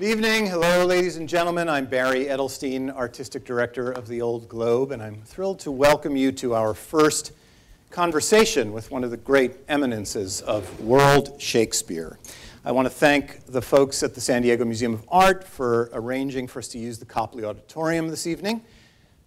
Good evening. Hello, ladies and gentlemen. I'm Barry Edelstein, Artistic Director of the Old Globe, and I'm thrilled to welcome you to our first conversation with one of the great eminences of world Shakespeare. I want to thank the folks at the San Diego Museum of Art for arranging for us to use the Copley Auditorium this evening.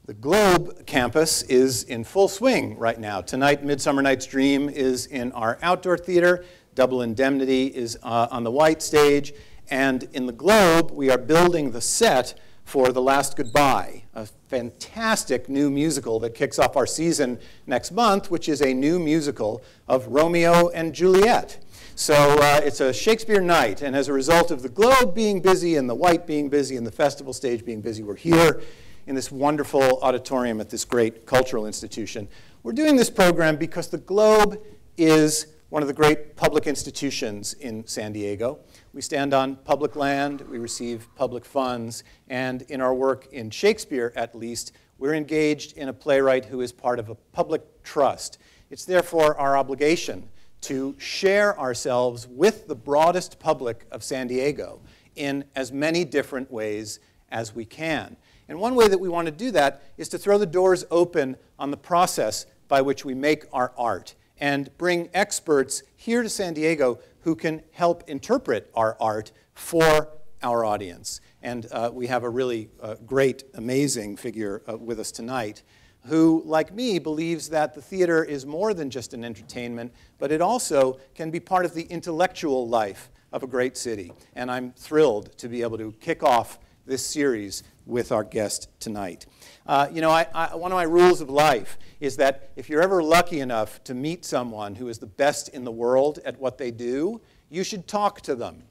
The Globe campus is in full swing right now. Tonight, Midsummer Night's Dream is in our outdoor theater. Double Indemnity is on the White Stage. And in the Globe, we are building the set for The Last Goodbye, a fantastic new musical that kicks off our season next month, which is a new musical of Romeo and Juliet. So it's a Shakespeare night, and as a result of the Globe being busy and the White being busy and the festival stage being busy, we're here in this wonderful auditorium at this great cultural institution. We're doing this program because the Globe is one of the great public institutions in San Diego. We stand on public land, we receive public funds, and in our work in Shakespeare, at least, we're engaged in a playwright who is part of a public trust. It's therefore our obligation to share ourselves with the broadest public of San Diego in as many different ways as we can. And one way that we want to do that is to throw the doors open on the process by which we make our art and bring experts here to San Diego who can help interpret our art for our audience. And we have a really great, amazing figure with us tonight who, like me, believes that the theater is more than just an entertainment, but it also can be part of the intellectual life of a great city. And I'm thrilled to be able to kick off this series with our guest tonight. One of my rules of life is that if you're ever lucky enough to meet someone who is the best in the world at what they do, you should talk to them.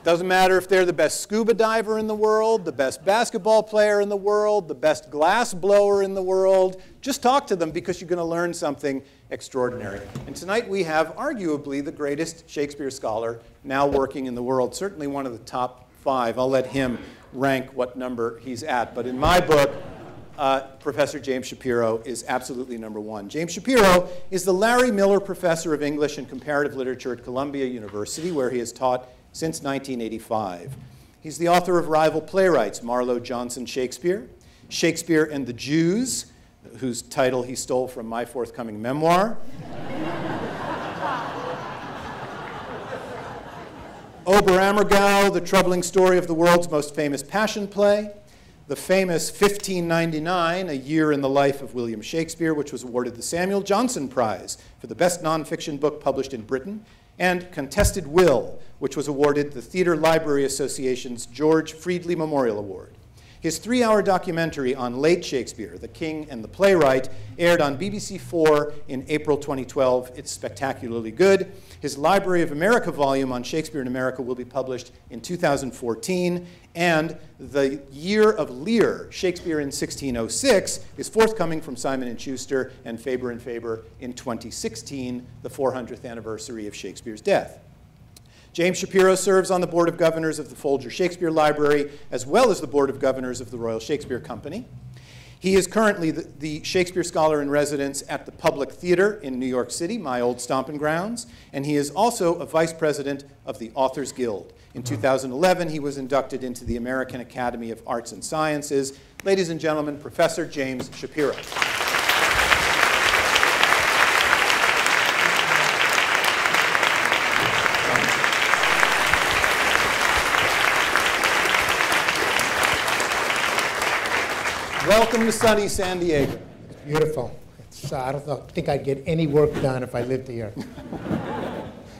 Doesn't matter if they're the best scuba diver in the world, the best basketball player in the world, the best glass blower in the world. Just talk to them because you're going to learn something extraordinary. And tonight we have arguably the greatest Shakespeare scholar now working in the world, certainly one of the top 5. I'll let him rank what number he's at. But in my book, Professor James Shapiro is absolutely number 1. James Shapiro is the Larry Miller Professor of English and Comparative Literature at Columbia University, where he has taught since 1985. He's the author of Rival Playwrights, Marlowe Johnson Shakespeare, Shakespeare and the Jews, whose title he stole from my forthcoming memoir, Oberammergau, the troubling story of the world's most famous passion play, the famous 1599, A Year in the Life of William Shakespeare, which was awarded the Samuel Johnson Prize for the best nonfiction book published in Britain, and Contested Will, which was awarded the Theatre Library Association's George Friedley Memorial Award. His 3-hour documentary on late Shakespeare, The King and the Playwright, aired on BBC4 in April 2012. It's spectacularly good. His Library of America volume on Shakespeare in America will be published in 2014. And the Year of Lear, Shakespeare in 1606, is forthcoming from Simon & Schuster and Faber & Faber in 2016, the 400th anniversary of Shakespeare's death. James Shapiro serves on the Board of Governors of the Folger Shakespeare Library, as well as the Board of Governors of the Royal Shakespeare Company. He is currently the Shakespeare Scholar in Residence at the Public Theater in New York City, my old stomping grounds, and he is also a Vice President of the Authors Guild. In 2011, he was inducted into the American Academy of Arts and Sciences. Ladies and gentlemen, Professor James Shapiro. Welcome to sunny San Diego. It's beautiful. I don't think I'd get any work done if I lived here.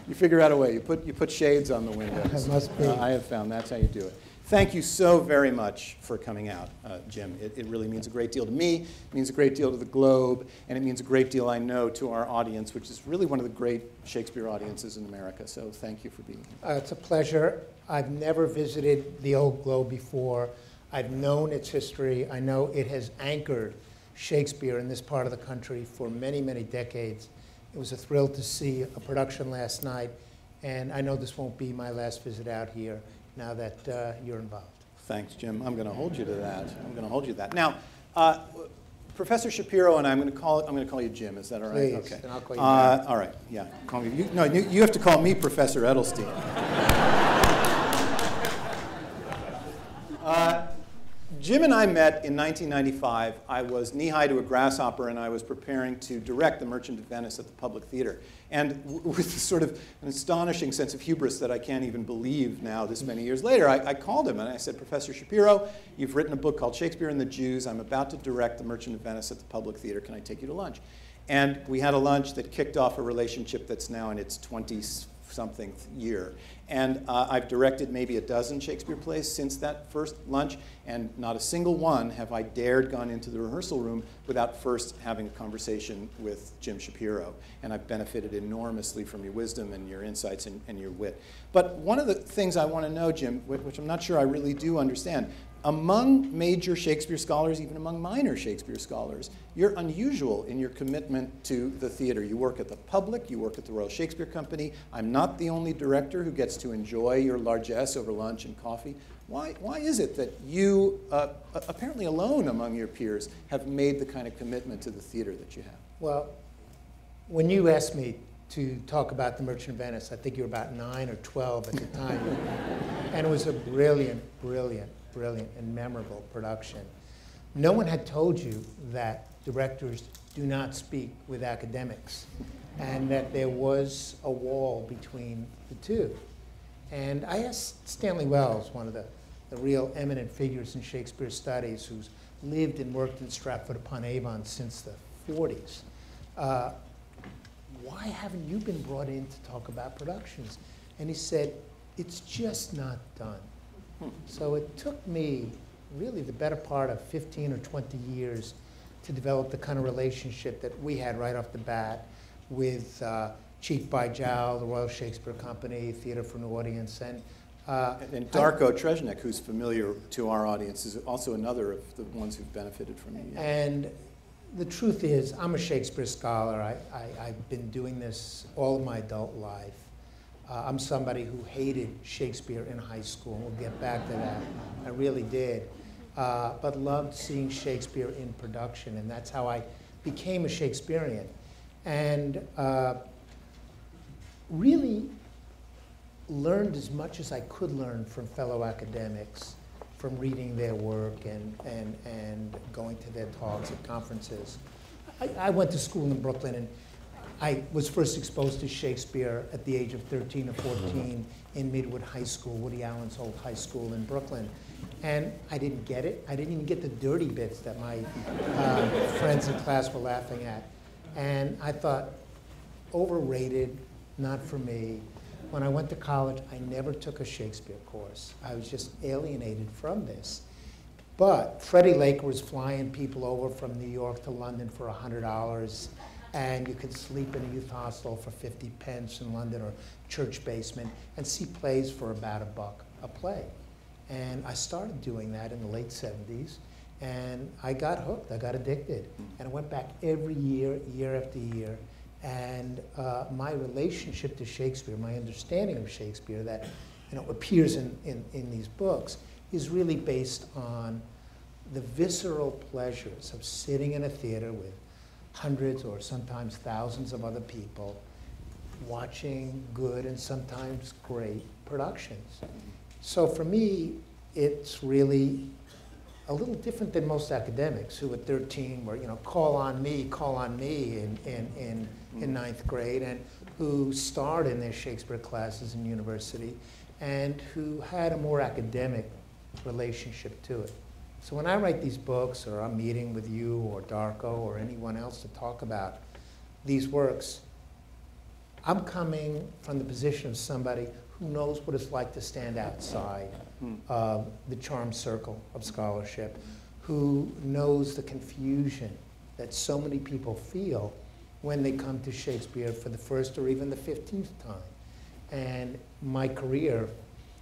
You figure out a way. You put shades on the windows. It must be. I have found that's how you do it. Thank you so very much for coming out, Jim. It really means a great deal to me. It means a great deal to the Globe, and it means a great deal, I know, to our audience, which is really one of the great Shakespeare audiences in America. So thank you for being here. It's a pleasure. I've never visited the Old Globe before. I've known its history. I know it has anchored Shakespeare in this part of the country for many, many decades. It was a thrill to see a production last night, and I know this won't be my last visit out here now that you're involved. Thanks, Jim. I'm going to hold you to that. I'm going to hold you to that. Now, Professor Shapiro and I'm going to call you Jim. Is that all right? Please, okay. and I'll call you Matt. All right. Yeah. Call me. You have to call me Professor Edelstein. Jim and I met in 1995. I was knee-high to a grasshopper, and I was preparing to direct The Merchant of Venice at the Public Theater. And with sort of an astonishing sense of hubris that I can't even believe now, this many years later, I called him and I said, Professor Shapiro, you've written a book called Shakespeare and the Jews. I'm about to direct The Merchant of Venice at the Public Theater. Can I take you to lunch? And we had a lunch that kicked off a relationship that's now in its 20-something year. And I've directed maybe a dozen Shakespeare plays since that first lunch, and not a single one have I dared gone into the rehearsal room without first having a conversation with Jim Shapiro. And I've benefited enormously from your wisdom and your insights and your wit. But one of the things I want to know, Jim, which I'm not sure I really do understand, among major Shakespeare scholars, even among minor Shakespeare scholars, you're unusual in your commitment to the theater. You work at the Public, you work at the Royal Shakespeare Company. I'm not the only director who gets to enjoy your largesse over lunch and coffee. Why is it that you, apparently alone among your peers, have made the kind of commitment to the theater that you have? Well, when you asked me to talk about The Merchant of Venice, I think you were about 9 or 12 at the time. And it was a brilliant, brilliant, brilliant and memorable production. No one had told you that directors do not speak with academics and that there was a wall between the two. And I asked Stanley Wells, one of the real eminent figures in Shakespeare studies, who's lived and worked in Stratford-upon-Avon since the 40s, why haven't you been brought in to talk about productions? And he said, it's just not done. So it took me really the better part of 15 or 20 years to develop the kind of relationship that we had right off the bat with Cheek by Jowl, the Royal Shakespeare Company, Theatre for an Audience. And Darko Treznik, who's familiar to our audience, is also another of the ones who've benefited from you. Yeah. And the truth is, I'm a Shakespeare scholar. I've been doing this all of my adult life. I'm somebody who hated Shakespeare in high school. We'll get back to that. I really did. But loved seeing Shakespeare in production, and that's how I became a Shakespearean. And really learned as much as I could learn from fellow academics, from reading their work and going to their talks at conferences. I went to school in Brooklyn, and I was first exposed to Shakespeare at the age of 13 or 14 in Midwood High School, Woody Allen's old high school in Brooklyn. And I didn't get it. I didn't even get the dirty bits that my friends in class were laughing at. And I thought, overrated, not for me. When I went to college, I never took a Shakespeare course. I was just alienated from this. But Freddie Laker was flying people over from New York to London for $100. And you could sleep in a youth hostel for 50 pence in London or church basement and see plays for about $1 a play. And I started doing that in the late 70s, and I got hooked, I got addicted. And I went back every year, year after year, and my relationship to Shakespeare, my understanding of Shakespeare that appears in these books is really based on the visceral pleasures of sitting in a theater with hundreds or sometimes thousands of other people watching good and sometimes great productions. So for me, it's really a little different than most academics who at 13 were, call on me in ninth grade, and who starred in their Shakespeare classes in university and who had a more academic relationship to it. So when I write these books, or I'm meeting with you or Darko or anyone else to talk about these works, I'm coming from the position of somebody who knows what it's like to stand outside of the charmed circle of scholarship, who knows the confusion that so many people feel when they come to Shakespeare for the first or even the 15th time. And my career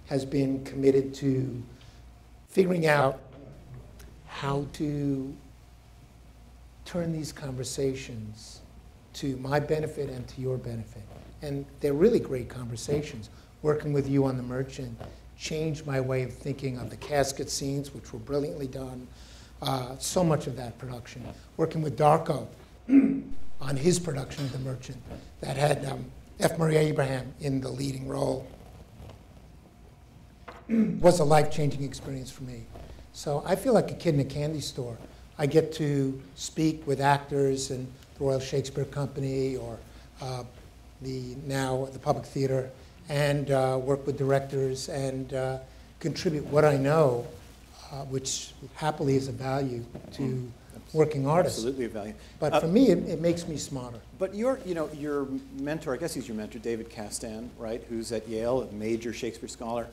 has been committed to figuring out how to turn these conversations to my benefit and to your benefit. And they're really great conversations. Working with you on The Merchant changed my way of thinking of the casket scenes, which were brilliantly done. So much of that production. Working with Darko on his production of The Merchant that had F. Murray Abraham in the leading role was a life-changing experience for me. So I feel like a kid in a candy store. I get to speak with actors in the Royal Shakespeare Company or now the Public Theater, and work with directors and contribute what I know, which happily is a value to working artists. Absolutely a value. But for me, it makes me smarter. But your mentor, I guess he's your mentor, David Castan, right, who's at Yale, a major Shakespeare scholar.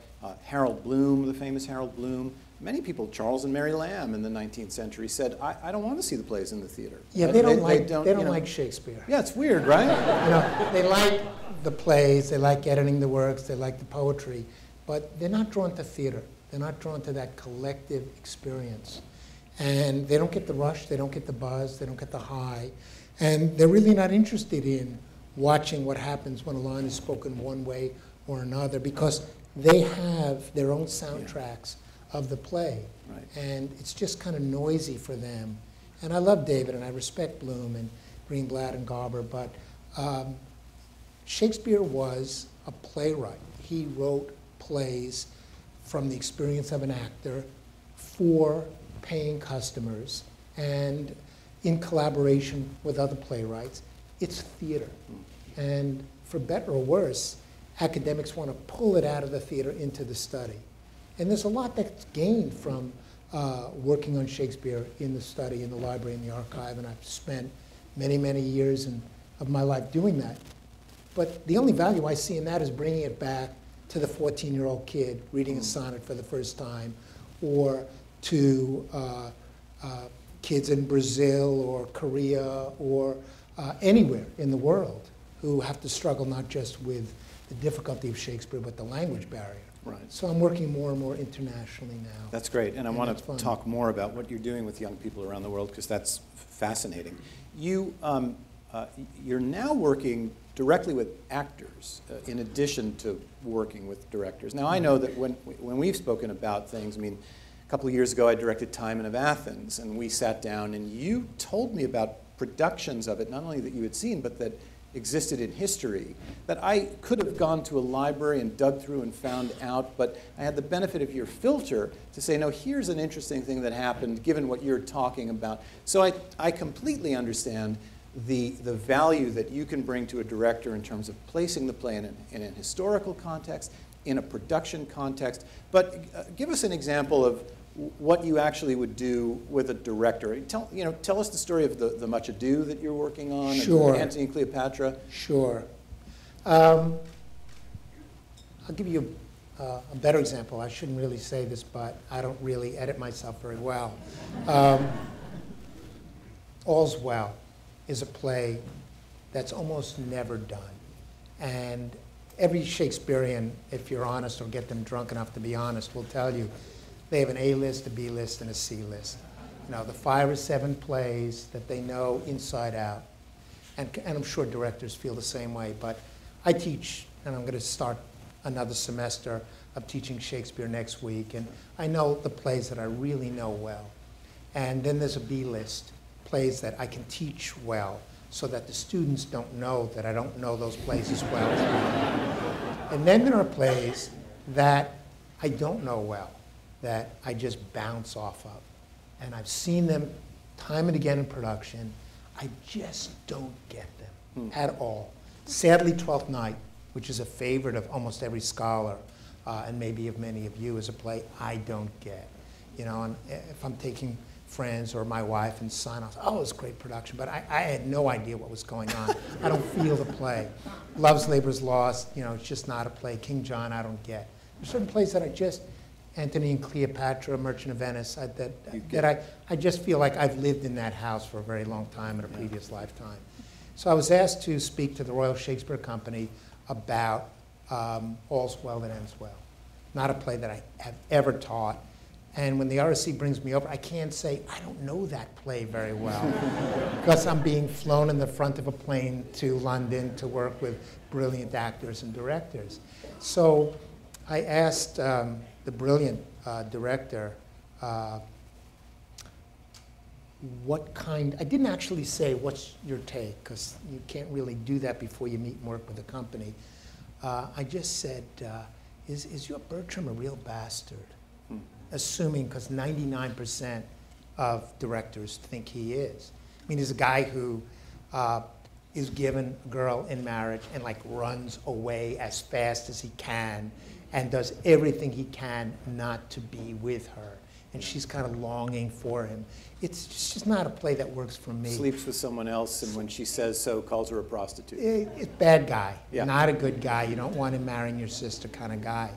Harold Bloom, the famous Harold Bloom. Many people, Charles and Mary Lamb in the 19th century, said, I don't want to see the plays in the theater. Yeah, they don't like Shakespeare. Yeah, it's weird, right? They like the plays, they like editing the works, they like the poetry, but they're not drawn to theater. They're not drawn to that collective experience. And they don't get the rush, they don't get the buzz, they don't get the high. And they're really not interested in watching what happens when a line is spoken one way or another, because they have their own soundtracks of the play. Right. And it's just kind of noisy for them. And I love David, and I respect Bloom and Greenblatt and Garber, but Shakespeare was a playwright. He wrote plays from the experience of an actor for paying customers and in collaboration with other playwrighs. It's theater. And for better or worse, academics want to pull it out of the theater into the study. And there's a lot that's gained from working on Shakespeare in the study, in the library, in the archive, and I've spent many, many years of my life doing that. But the only value I see in that is bringing it back to the 14-year-old kid reading a sonnet for the first time, or to kids in Brazil or Korea or anywhere in the world who have to struggle not just with the difficulty of Shakespeare, but the language barrier. Right. So I'm working more and more internationally now. That's great, and I want to talk more about what you're doing with young people around the world, because that's fascinating. You're now working directly with actors, in addition to working with directors. Now, I know that when we've spoken about things, I mean, a couple of years ago I directed Timon of Athens, and we sat down, and you told me about productions of it, not only that you had seen, but that existed in history, that I could have gone to a library and dug through and found out, but I had the benefit of your filter to say, no, here's an interesting thing that happened given what you're talking about. So I completely understand the value that you can bring to a director in terms of placing the play in an historical context, in a production context. But give us an example of what you actually would do with a director. Tell us the story of the Much Ado that you're working on, Sure. and Antony and Cleopatra. Sure. I'll give you a better example. I shouldn't really say this, but I don't really edit myself very well. All's Well is a play that's almost never done. And every Shakespearean, if you're honest or get them drunk enough to be honest, will tell you they have an A list, a B list, and a C list. The 5 or 7 plays that they know inside out. And I'm sure directors feel the same way, but I teach, and I'm going to start another semester of teaching Shakespeare next week, and I know the plays that I really know well. And then there's a B list, plays that I can teach well, so that the students don't know that I don't know those plays as well. And then there are plays that I don't know well, that I just bounce off of. And I've seen them time and again in production. I just don't get them at all. Sadly, Twelfth Night, which is a favorite of almost every scholar, and maybe of many of you, is a play I don't get. And if I'm taking friends or my wife and son, I'll say, oh, it was a great production, but I had no idea what was going on. I don't feel the play. Love's Labor's Lost, it's just not a play. King John, I don't get. There's certain plays that I just, Antony and Cleopatra, Merchant of Venice, that I just feel like I've lived in that house for a very long time in a previous lifetime. So I was asked to speak to the Royal Shakespeare Company about All's Well That Ends Well. Not a play that I have ever taught. And when the RSC brings me over, I can't say, I don't know that play very well, because I'm being flown in the front of a plane to London to work with brilliant actors and directors. So I asked the brilliant director, what kind, I didn't actually say, what's your take, because you can't really do that before you meet and work with a company. I just said, is your Bertram a real bastard? assuming, because 99% of directors think he is. I mean, he's a guy who is given a girl in marriage and like runs away as fast as he can and does everything he can not to be with her. And she's kind of longing for him. It's just not a play that works for me. Sleeps with someone else, and when she says so, calls her a prostitute. It's bad guy, yeah. Not a good guy. You don't want him marrying your sister kind of guy.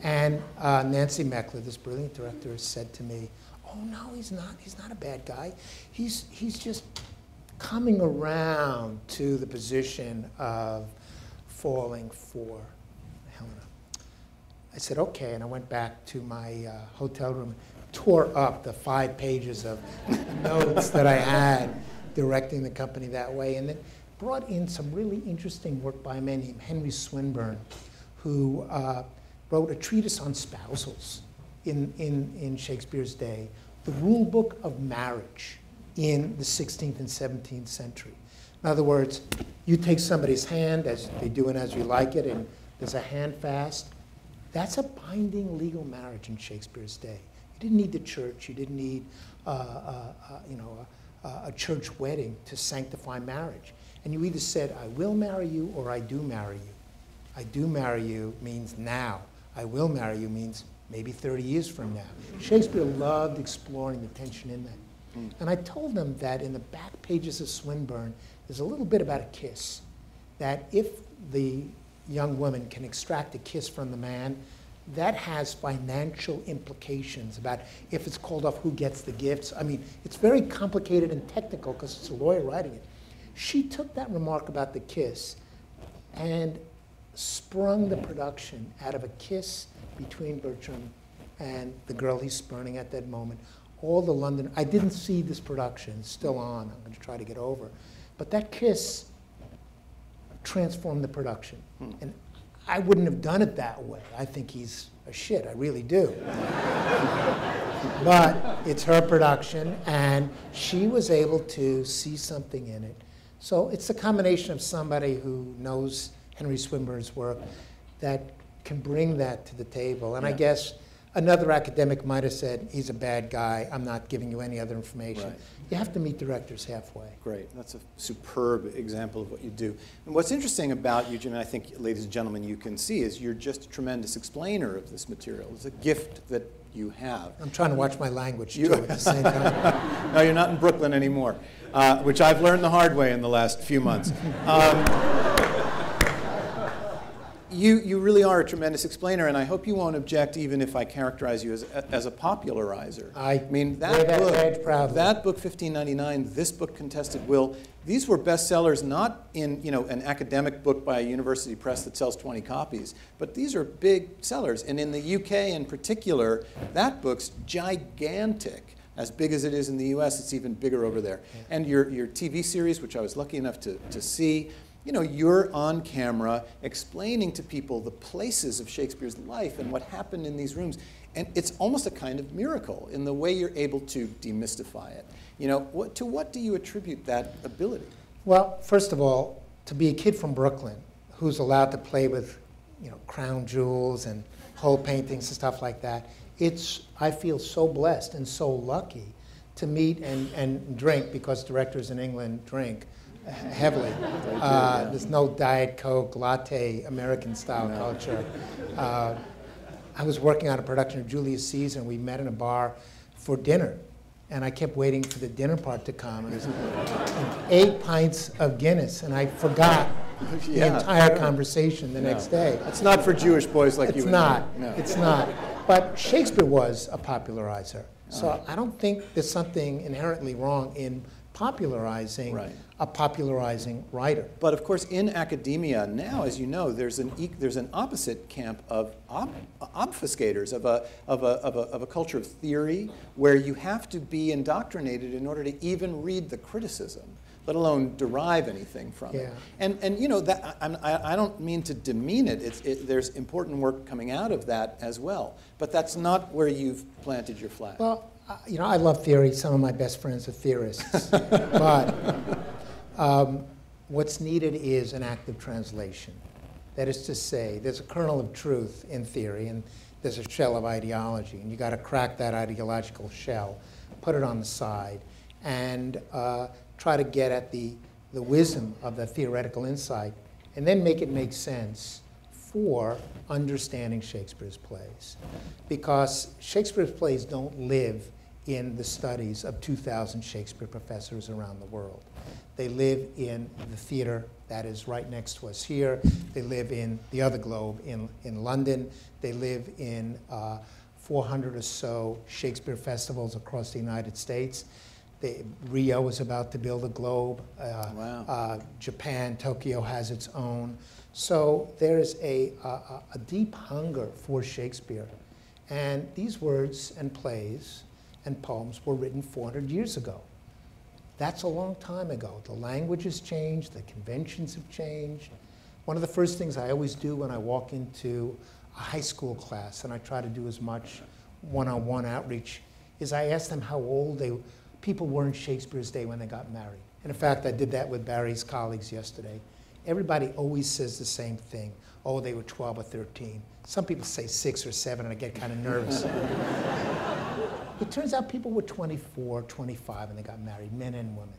And Nancy Meckler, this brilliant director, said to me, "Oh no, he's not. He's not a bad guy. He's just coming around to the position of falling for Helena." I said, "Okay," and I went back to my hotel room, tore up the 5 pages of notes that I had directing the company that way, and then brought in some really interesting work by a man named Henry Swinburne, who wrote a treatise on spousals in Shakespeare's day, the rule book of marriage in the 16th and 17th century. In other words, you take somebody's hand, as they do in As You Like It, and there's a hand fast. That's a binding legal marriage in Shakespeare's day. You didn't need the church. You didn't need a church wedding to sanctify marriage. And you either said, "I will marry you," or "I do marry you." "I do marry you" means now. "I will marry you" means maybe 30 years from now. Shakespeare loved exploring the tension in that. And I told them that in the back pages of Swinburne, there's a little bit about a kiss, that if the young woman can extract a kiss from the man, that has financial implications about if it's called off, who gets the gifts. I mean, it's very complicated and technical because it's a lawyer writing it. She took that remark about the kiss and sprung the production out of a kiss between Bertram and the girl he's spurning at that moment. All the London, I didn't see this production, it's still on, I'm going to try to get over. But that kiss transformed the production. And I wouldn't have done it that way. I think he's a shit, I really do. But it's her production, and she was able to see something in it. So it's a combination of somebody who knows Henry Swinburne's work that can bring that to the table. And yeah. I guess another academic might have said, "He's a bad guy, I'm not giving you any other information." Right. You have to meet directors halfway. Great, that's a superb example of what you do. And what's interesting about you, Jim, and I think, ladies and gentlemen, you can see, is you're just a tremendous explainer of this material. It's a gift that you have. I'm trying to watch my language, too, at the same time. No, you're not in Brooklyn anymore, which I've learned the hard way in the last few months. You really are a tremendous explainer, and I hope you won't object even if I characterize you as a popularizer. I mean, that book, 1599, this book, Contested Will, these were bestsellers not in an academic book by a university press that sells 20 copies, but these are big sellers. And in the UK in particular, that book's gigantic. As big as it is in the US, it's even bigger over there. Yeah. And your TV series, which I was lucky enough to see, you're on camera explaining to people the places of Shakespeare's life and what happened in these rooms. And it's almost a kind of miracle in the way you're able to demystify it. To what do you attribute that ability? Well, first of all, to be a kid from Brooklyn who's allowed to play with, crown jewels and whole paintings and stuff like that, I feel so blessed and so lucky to meet and drink, because directors in England drink heavily. There's no Diet Coke, latte, American-style culture. I was working on a production of Julius Caesar, and we met in a bar for dinner. And I kept waiting for the dinner part to come. And it was 8 pints of Guinness, and I forgot the entire conversation the next day. It's not for Jewish boys like you. It's not. No. It's not. But Shakespeare was a popularizer. So I don't think there's something inherently wrong in popularizing a popularizing writer. But of course, in academia now, as you know, there's an opposite camp of obfuscators of a culture of theory, where you have to be indoctrinated in order to even read the criticism, let alone derive anything from it. And that I don't mean to demean it. There's important work coming out of that as well. But that's not where you've planted your flag. Well, I love theory. Some of my best friends are theorists. But what's needed is an active translation. That is to say, there's a kernel of truth in theory, and there's a shell of ideology, and you got to crack that ideological shell, put it on the side, and try to get at the wisdom of the theoretical insight, and then make it make sense for understanding Shakespeare's plays. Because Shakespeare's plays don't live in the studies of 2,000 Shakespeare professors around the world. They live in the theater that is right next to us here. They live in the other globe in London. They live in 400 or so Shakespeare festivals across the United States. Rio is about to build a globe. Wow. Japan, Tokyo has its own. So there's a deep hunger for Shakespeare. And these words and plays and poems were written 400 years ago. That's a long time ago. The language has changed, the conventions have changed. One of the first things I always do when I walk into a high school class, and I try to do as much one-on-one outreach, is I ask them how old people were in Shakespeare's day when they got married. And in fact, I did that with Barry's colleagues yesterday. Everybody always says the same thing. Oh, they were 12 or 13. Some people say 6 or 7, and I get kind of nervous. It turns out people were 24, 25, and they got married, men and women.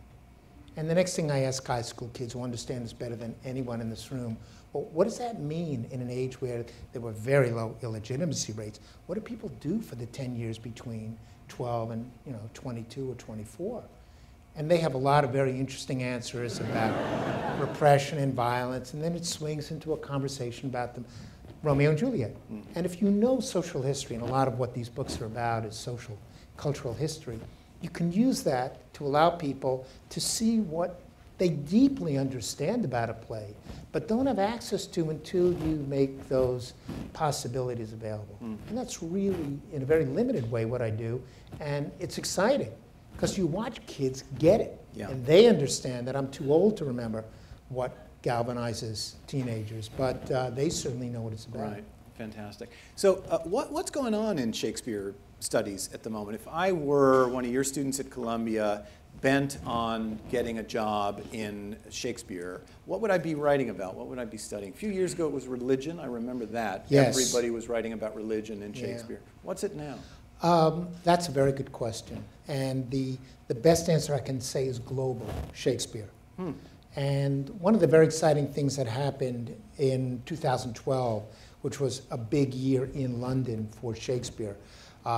And the next thing I ask high school kids who understand this better than anyone in this room, well, what does that mean in an age where there were very low illegitimacy rates? What do people do for the 10 years between 12 and 22 or 24? And they have a lot of very interesting answers about repression and violence, and then it swings into a conversation about the Romeo and Juliet. And if you know social history, and a lot of what these books are about is social, cultural history, you can use that to allow people to see what they deeply understand about a play, but don't have access to until you make those possibilities available. And that's really, in a very limited way, what I do. And it's exciting, because you watch kids get it. Yeah. And they understand that I'm too old to remember what galvanizes teenagers, but they certainly know what it's about. Right, fantastic. So what's going on in Shakespeare studies at the moment? If I were one of your students at Columbia, bent on getting a job in Shakespeare, what would I be writing about? What would I be studying? A few years ago it was religion, I remember that. Yes. Everybody was writing about religion in Shakespeare. Yeah. What's it now? That's a very good question. And the best answer I can say is global Shakespeare. And one of the very exciting things that happened in 2012, which was a big year in London for Shakespeare,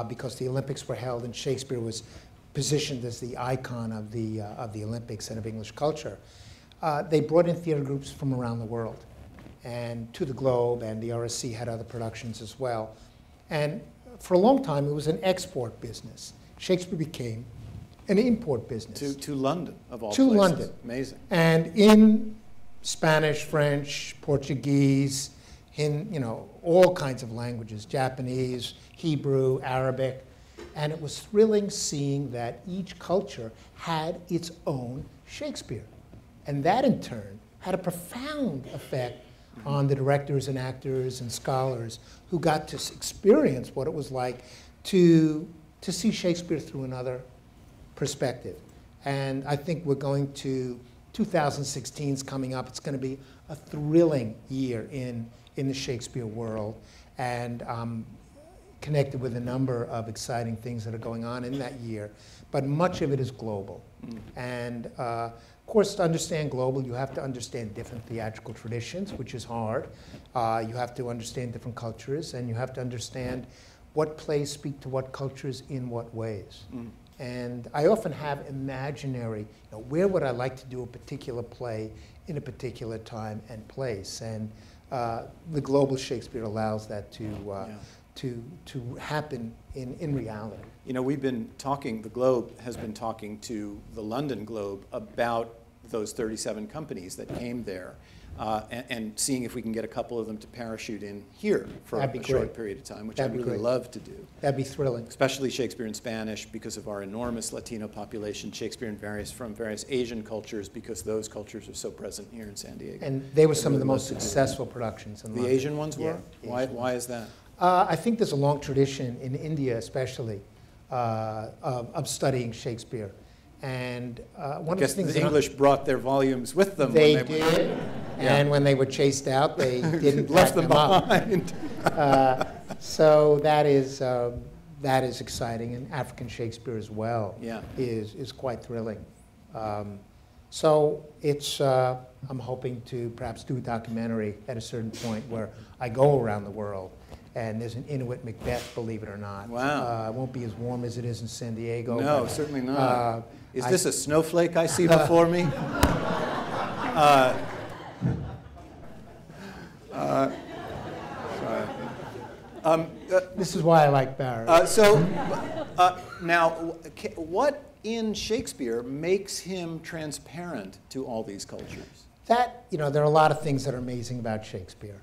because the Olympics were held and Shakespeare was positioned as the icon of the Olympics and of English culture, they brought in theater groups from around the world and to the Globe, and the RSC had other productions as well. And for a long time, it was an export business. Shakespeare became an import business. To London, of all to places. London. Amazing. And in Spanish, French, Portuguese, in all kinds of languages, Japanese, Hebrew, Arabic. And it was thrilling seeing that each culture had its own Shakespeare. And that, in turn, had a profound effect on the directors and actors and scholars who got to experience what it was like to see Shakespeare through another perspective. And I think we're going to, 2016's coming up, it's going to be a thrilling year in the Shakespeare world. And connected with a number of exciting things that are going on in that year, but much of it is global. And of course, to understand global, you have to understand different theatrical traditions, which is hard. You have to understand different cultures, and you have to understand what plays speak to what cultures in what ways. And I often have imaginary, where would I like to do a particular play in a particular time and place? And the global Shakespeare allows that to happen in reality. We've been talking, the Globe has been talking to the London Globe about those 37 companies that came there and seeing if we can get a couple of them to parachute in here for a short period of time, which I'd really love to do. That'd be thrilling. Especially Shakespeare in Spanish because of our enormous Latino population, Shakespeare from various Asian cultures because those cultures are so present here in San Diego. And they were some of the most successful productions in London. The Asian ones were? Yeah, Why is that? I think there's a long tradition in India especially of studying Shakespeare. And one of the things the English brought their volumes with them. They did, and when they were chased out, they didn't left pack them behind. So that is exciting, and African Shakespeare as well is quite thrilling. So it's, I'm hoping to perhaps do a documentary at a certain point where I go around the world, and there's an Inuit Macbeth, believe it or not. Wow. It won't be as warm as it is in San Diego. No, but, certainly not. Is this a snowflake I see before me? this is why I like Barry. Now, what in Shakespeare makes him transparent to all these cultures? There are a lot of things that are amazing about Shakespeare.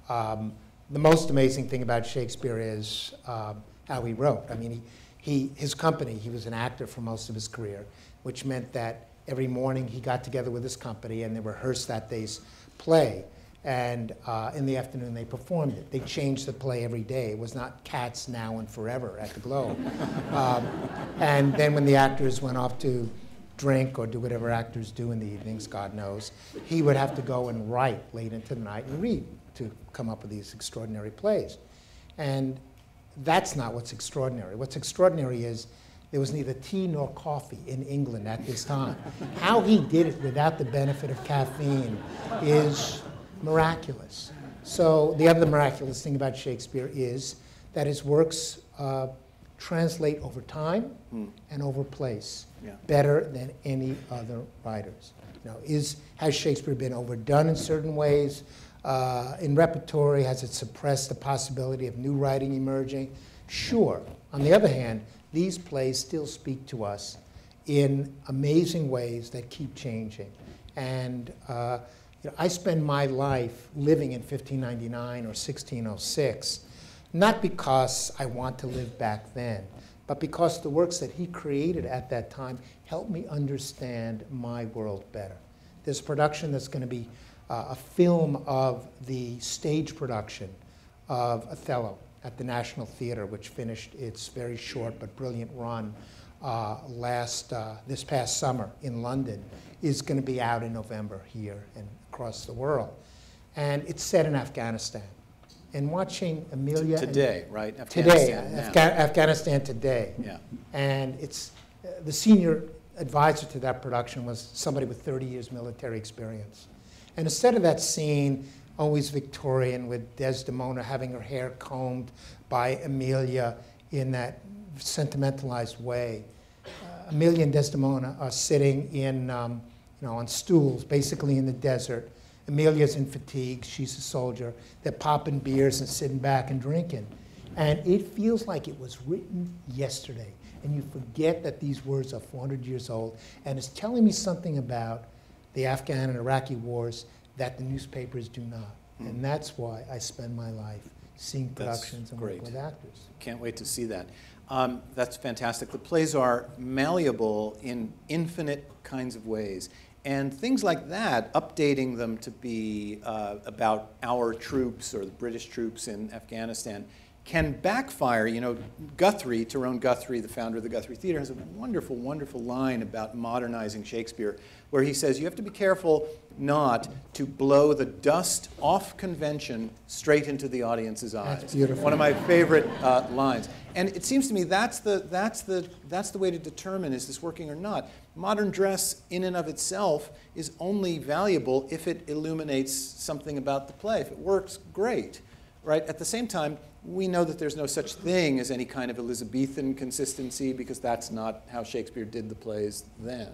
The most amazing thing about Shakespeare is how he wrote. I mean, his company, he was an actor for most of his career, which meant that every morning he got together with his company and they rehearsed that day's play. And in the afternoon they performed it. They changed the play every day. It was not Cats Now and Forever at the Globe. And then when the actors went off to drink or do whatever actors do in the evenings, God knows, he would have to go and write late into the night and read to come up with these extraordinary plays. And that's not what's extraordinary. What's extraordinary is there was neither tea nor coffee in England at this time. How he did it without the benefit of caffeine is miraculous. So the other miraculous thing about Shakespeare is that his works translate over time and over place better than any other writers. Has Shakespeare been overdone in certain ways? In repertory, has it suppressed the possibility of new writing emerging? Sure. On the other hand, these plays still speak to us in amazing ways that keep changing. And I spend my life living in 1599 or 1606, not because I want to live back then, but because the works that he created at that time helped me understand my world better. There's a production that's going to be a film of the stage production of Othello at the National Theater, which finished its very short but brilliant run this past summer in London, is going to be out in November here and across the world. And it's set in Afghanistan. And watching Amelia... Today, right? Afghanistan today, Afghanistan today. Yeah. And it's the senior advisor to that production was somebody with 30 years military experience. And instead of that scene, always Victorian, with Desdemona having her hair combed by Amelia in that sentimentalized way, Amelia and Desdemona are sitting in, on stools, basically in the desert. Amelia's in fatigue, she's a soldier. They're popping beers and sitting back and drinking. And it feels like it was written yesterday. And you forget that these words are 400 years old. And it's telling me something about the Afghan and Iraqi wars that the newspapers do not. And that's why I spend my life seeing productions and working with actors. Can't wait to see that. That's fantastic. The plays are malleable in infinite kinds of ways. And things like that, updating them to be about our troops or the British troops in Afghanistan, can backfire. Guthrie, Tyrone Guthrie, the founder of the Guthrie Theater, has a wonderful, wonderful line about modernizing Shakespeare, where he says you have to be careful not to blow the dust off convention straight into the audience's eyes. That's beautiful. One of my favorite lines. And it seems to me that's the way to determine, is this working or not. Modern dress in and of itself is only valuable if it illuminates something about the play. If it works, great. Right? At the same time, we know that there's no such thing as any kind of Elizabethan consistency, because that's not how Shakespeare did the plays then.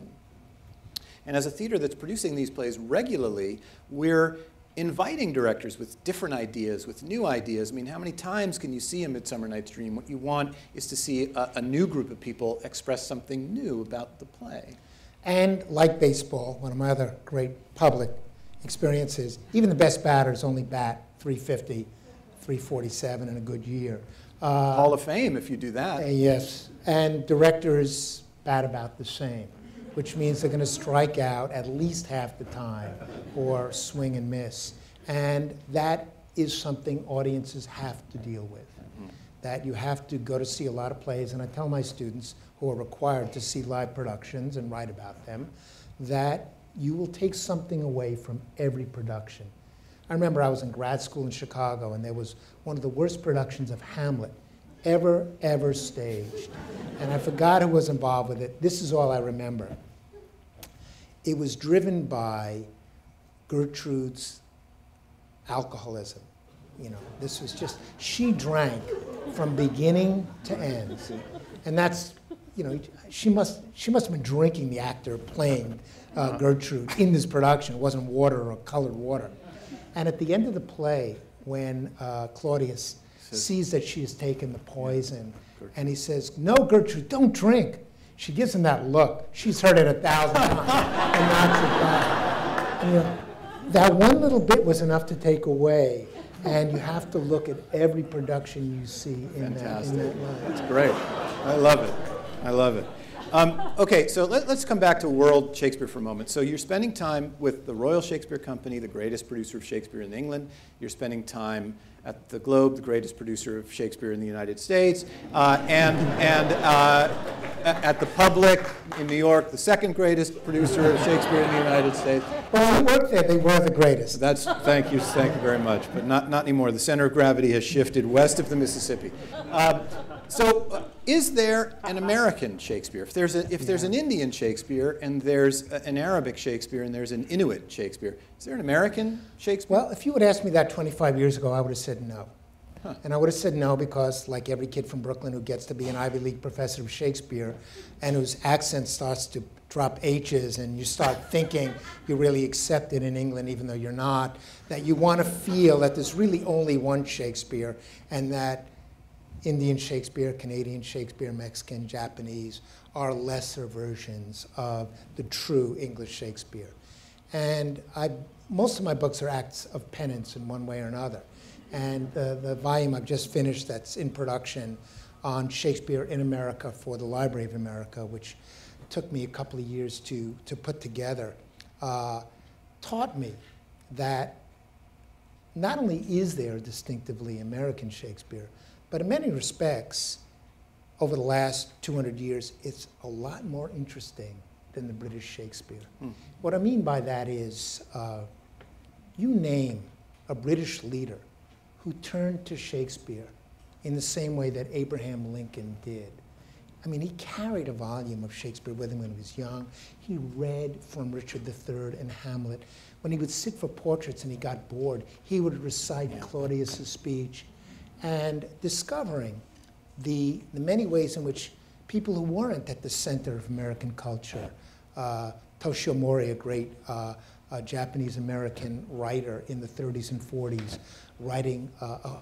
And as a theater that's producing these plays regularly, we're inviting directors with different ideas, with new ideas. I mean, how many times can you see A Midsummer Night's Dream? What you want is to see a new group of people express something new about the play. And like baseball, one of my other great public experiences, even the best batters only bat 350, 347 in a good year. Hall of Fame if you do that. Yes, and directors bat about the same, which means they're going to strike out at least half the time or swing and miss. And that is something audiences have to deal with. That you have to go to see a lot of plays, and I tell my students who are required to see live productions and write about them, that you will take something away from every production. I remember I was in grad school in Chicago, and there was one of the worst productions of Hamlet ever staged. And I forgot who was involved with it. This is all I remember. It was driven by Gertrude's alcoholism. You know, this was just, she drank from beginning to end. And that's, you know, she must have been drinking, the actor playing Gertrude in this production. It wasn't water or colored water. And at the end of the play, when Claudius sees that she has taken the poison, and he says, "No, Gertrude, don't drink." She gives him that look. She's heard it 1,000 times and knocks it back. And, you know, that one little bit was enough to take away, and you have to look at every production you see in that line. That's great. I love it. I love it. Okay, so let's come back to World Shakespeare for a moment. So you're spending time with the Royal Shakespeare Company, the greatest producer of Shakespeare in England. You're spending time at the Globe, the greatest producer of Shakespeare in the United States, and at the Public in New York, the second greatest producer of Shakespeare in the United States. Well, when I worked there, they were the greatest. Thank you very much, but not anymore. The center of gravity has shifted west of the Mississippi. Is there an American Shakespeare? If there's an Indian Shakespeare, and there's an Arabic Shakespeare, and there's an Inuit Shakespeare, is there an American Shakespeare? Well, if you would ask me that 25 years ago, I would have said no. Huh. And I would have said no because, like every kid from Brooklyn who gets to be an Ivy League professor of Shakespeare and whose accent starts to drop H's and you start thinking you're really accepted in England even though you're not, that you want to feel that there's really only one Shakespeare and that Indian Shakespeare, Canadian Shakespeare, Mexican, Japanese are lesser versions of the true English Shakespeare. And most of my books are acts of penance in one way or another. And the volume I've just finished that's in production on Shakespeare in America for the Library of America, which took me a couple of years to put together, taught me that not only is there a distinctively American Shakespeare, but in many respects, over the last 200 years, it's a lot more interesting than the British Shakespeare. What I mean by that is, you name a British leader who turned to Shakespeare in the same way that Abraham Lincoln did. I mean, he carried a volume of Shakespeare with him when he was young. He read from Richard III and Hamlet. When he would sit for portraits and he got bored, he would recite Claudius's speech. And discovering the many ways in which people who weren't at the center of American culture, Toshio Mori, a great Japanese-American writer in the 30s and 40s, writing a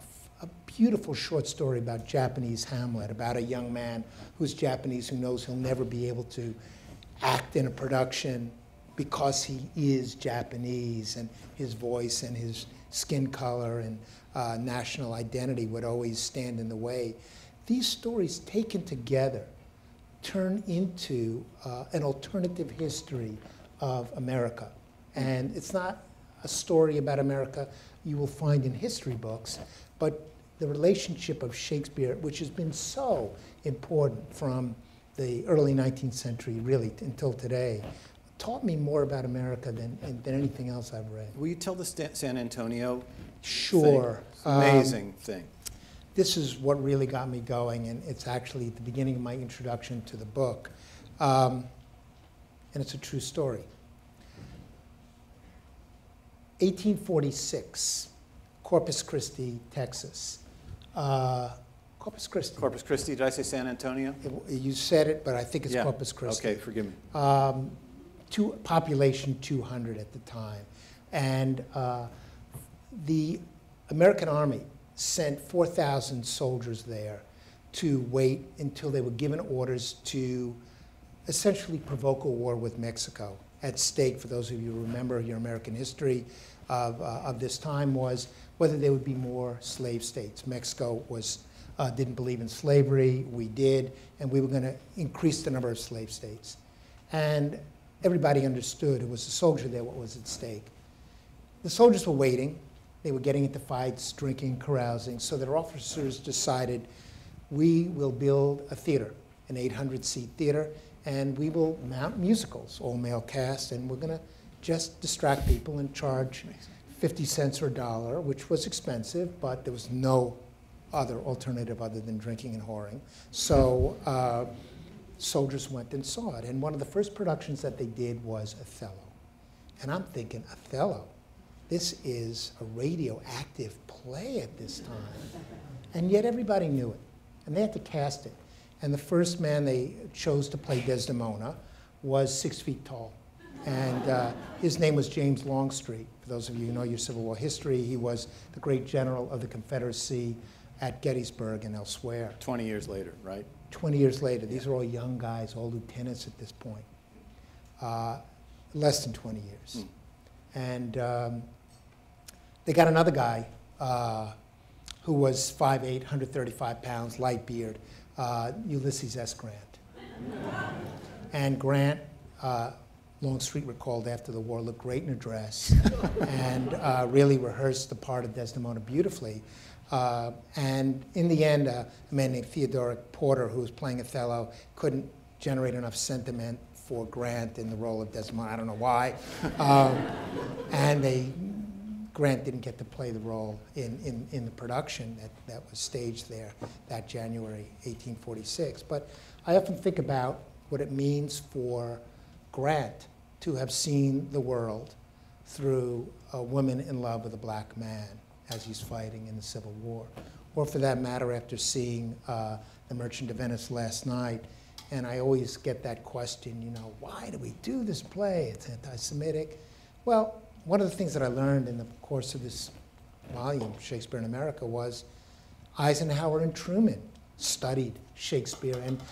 beautiful short story about Japanese Hamlet, about a young man who's Japanese who knows he'll never be able to act in a production because he is Japanese, and his voice and his skin color and national identity would always stand in the way. These stories taken together turn into an alternative history of America. And it's not a story about America you will find in history books, but the relationship of Shakespeare, which has been so important from the early 19th century, really, until today, taught me more about America than anything else I've read. Will you tell the San Antonio Sure. thing? It's an amazing thing. This is what really got me going, and it's actually the beginning of my introduction to the book. And it's a true story. 1846, Corpus Christi, Texas. Corpus Christi. Corpus Christi, did I say San Antonio? You said it, but I think it's Corpus Christi. Okay, forgive me. Population 200 at the time. And the American Army sent 4,000 soldiers there to wait until they were given orders to essentially provoke a war with Mexico. At stake, for those of you who remember your American history of this time, was whether there would be more slave states. Mexico didn't believe in slavery, we did, and we were going to increase the number of slave states. And everybody understood, it was the soldier there, what was at stake. The soldiers were waiting. They were getting into fights, drinking, carousing, so their officers decided, we will build a theater, an 800-seat theater, and we will mount musicals, all-male cast, and we're going to just distract people and charge 50 cents or $1, which was expensive, but there was no other alternative other than drinking and whoring. So soldiers went and saw it. And one of the first productions that they did was Othello. And I'm thinking, Othello, this is a radioactive play at this time. And yet everybody knew it. And they had to cast it. And the first man they chose to play Desdemona was 6 feet tall. And his name was James Longstreet. For those of you who know your Civil War history, he was the great general of the Confederacy at Gettysburg and elsewhere. 20 years later, right? 20 years later. These are all young guys, all lieutenants at this point. Less than 20 years. And they got another guy who was 5'8", 135 pounds, light beard, Ulysses S. Grant. And Grant, Longstreet recalled after the war, looked great in a dress and really rehearsed the part of Desdemona beautifully. And in the end, a man named Theodoric Porter, who was playing Othello, couldn't generate enough sentiment for Grant in the role of Desdemona. I don't know why. And Grant didn't get to play the role in the production that was staged there that January 1846. But I often think about what it means for Grant to have seen the world through a woman in love with a black man as he's fighting in the Civil War. Or for that matter, after seeing The Merchant of Venice last night. And I always get that question, you know, why do we do this play? It's anti-Semitic. Well, one of the things that I learned in the course of this volume, Shakespeare in America, was Eisenhower and Truman studied Shakespeare, and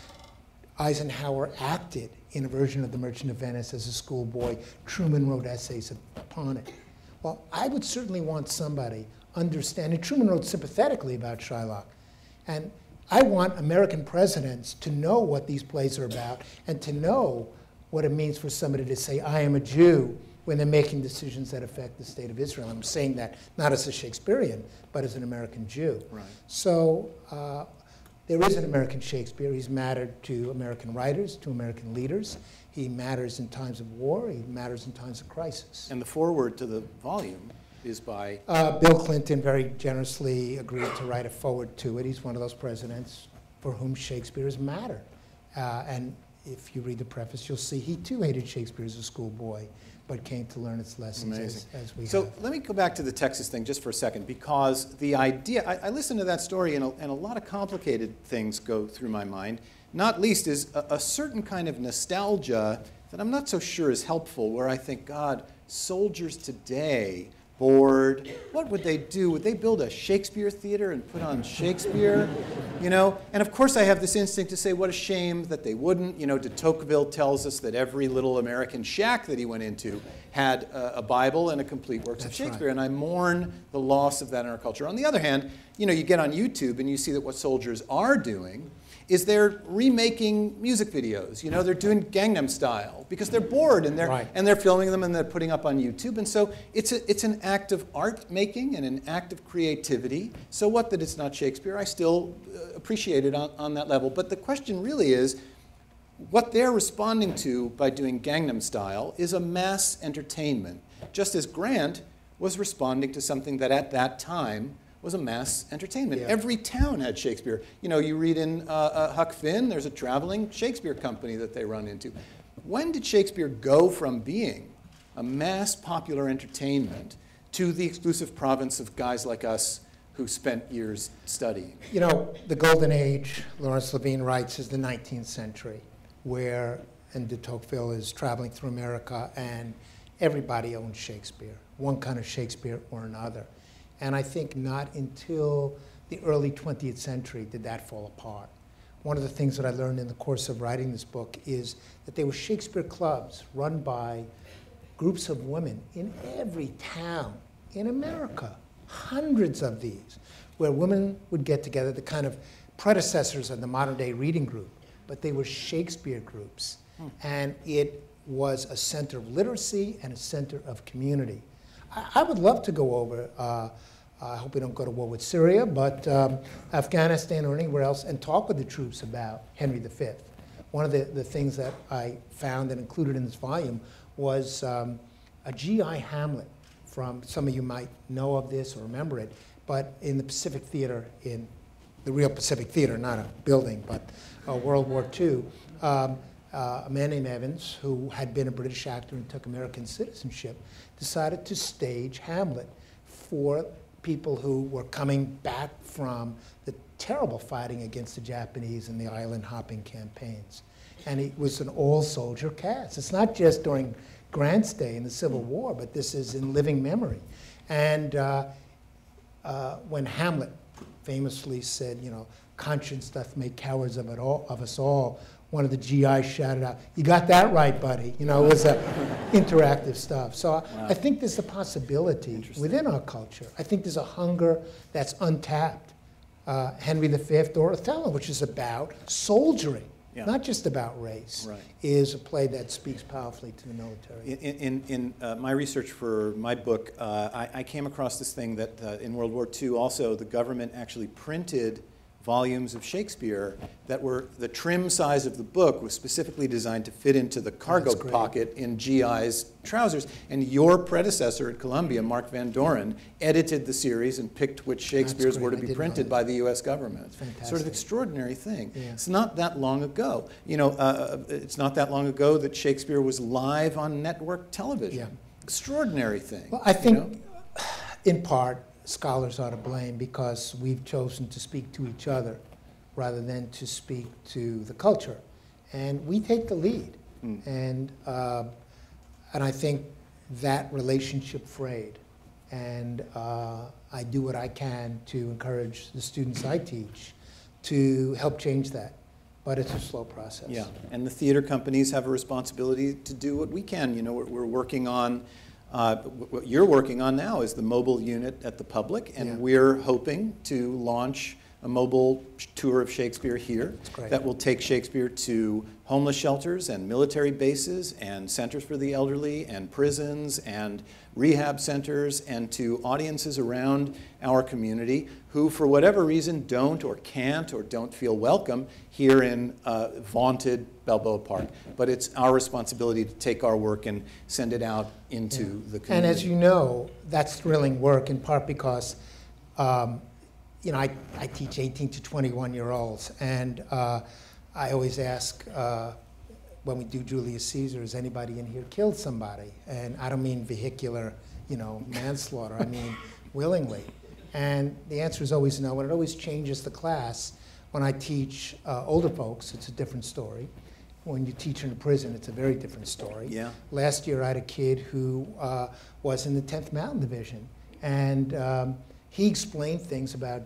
Eisenhower acted in a version of The Merchant of Venice as a schoolboy. Truman wrote essays upon it. Well, I would certainly want somebody understanding. Truman wrote sympathetically about Shylock. And I want American presidents to know what these plays are about and to know what it means for somebody to say, I am a Jew, when they're making decisions that affect the state of Israel. I'm saying that not as a Shakespearean, but as an American Jew. Right. So there is an American Shakespeare. He's mattered to American writers, to American leaders. He matters in times of war. He matters in times of crisis. And the foreword to the volume is by? Bill Clinton very generously agreed to write a foreword to it. He's one of those presidents for whom Shakespeare has mattered. And if you read the preface, you'll see he too hated Shakespeare as a schoolboy, but came to learn its lessons as we So have. let me go back to the Texas thing just for a second, because the idea, I listened to that story and a lot of complicated things go through my mind. Not least is a certain kind of nostalgia that I'm not so sure is helpful, where I think, God, soldiers today, bored, what would they do? Would they build a Shakespeare theater and put on Shakespeare? You know, and of course I have this instinct to say, what a shame that they wouldn't. You know, de Tocqueville tells us that every little American shack that he went into had a Bible and a complete works of Shakespeare, right. And I mourn the loss of that in our culture. On the other hand, you know, you get on YouTube and you see that what soldiers are doing is they're remaking music videos. You know, they're doing Gangnam Style because they're bored and they're filming them and they're putting up on YouTube. And so it's an act of art making and an act of creativity. So what that it's not Shakespeare? I still appreciate it on that level. But the question really is, what they're responding to by doing Gangnam Style is a mass entertainment, just as Grant was responding to something that at that time was a mass entertainment. Yeah. Every town had Shakespeare. You know, you read in Huck Finn, there's a traveling Shakespeare company that they run into. When did Shakespeare go from being a mass popular entertainment to the exclusive province of guys like us who spent years studying? You know, the golden age, Lawrence Levine writes, is the 19th century, where, and de Tocqueville is traveling through America, and everybody owns Shakespeare, one kind of Shakespeare or another. And I think not until the early 20th century did that fall apart. One of the things that I learned in the course of writing this book is that there were Shakespeare clubs run by groups of women in every town in America, hundreds of these, where women would get together, the kind of predecessors of the modern day reading group, but they were Shakespeare groups. And it was a center of literacy and a center of community. I would love to go over, I hope we don't go to war with Syria, but Afghanistan or anywhere else, and talk with the troops about Henry V. One of the things that I found and included in this volume was a GI Hamlet from, some of you might know of this or remember it, but in the Pacific Theater, in the real Pacific Theater, not a building, but World War II, a man named Evans, who had been a British actor and took American citizenship, decided to stage Hamlet for people who were coming back from the terrible fighting against the Japanese and the island hopping campaigns. And it was an all-soldier cast. It's not just during Grant's day in the Civil War, but this is in living memory. And when Hamlet famously said, you know, conscience doth make cowards of us all, one of the GIs shouted out, "You got that right, buddy." You know, it was interactive stuff. So wow. I think there's a possibility within our culture. I think there's a hunger that's untapped. Henry V or Othello, which is about soldiering, not just about race, is a play that speaks powerfully to the military. In my research for my book, I came across this thing that in World War II also the government actually printed volumes of Shakespeare that were, the trim size of the book was specifically designed to fit into the cargo pocket in GI's trousers. And your predecessor at Columbia, Mark Van Doren, edited the series and picked which Shakespeares were to be printed by the US government. Sort of extraordinary thing. Yeah. It's not that long ago. You know, it's not that long ago that Shakespeare was live on network television. Yeah. Extraordinary thing. Well, I think, in part, scholars are to blame because we've chosen to speak to each other rather than to speak to the culture. And we take the lead. And I think that relationship frayed. And I do what I can to encourage the students I teach to help change that. But it's a slow process. Yeah, and the theater companies have a responsibility to do what we can. You know, we're working on what you're working on now is the mobile unit at the Public, and we're hoping to launch a mobile tour of Shakespeare here that will take Shakespeare to homeless shelters and military bases and centers for the elderly and prisons and rehab centers and to audiences around our community who, for whatever reason, don't or can't or don't feel welcome here in vaunted Balboa Park. But it's our responsibility to take our work and send it out into the community. And as you know, that's thrilling work in part because you know, I teach 18 to 21-year-olds, and I always ask when we do Julius Caesar, has anybody in here killed somebody? And I don't mean vehicular, you know, manslaughter. I mean willingly. And the answer is always no, and it always changes the class. When I teach older folks, it's a different story. When you teach in a prison, it's a very different story. Yeah. Last year, I had a kid who was in the 10th Mountain Division, and he explained things about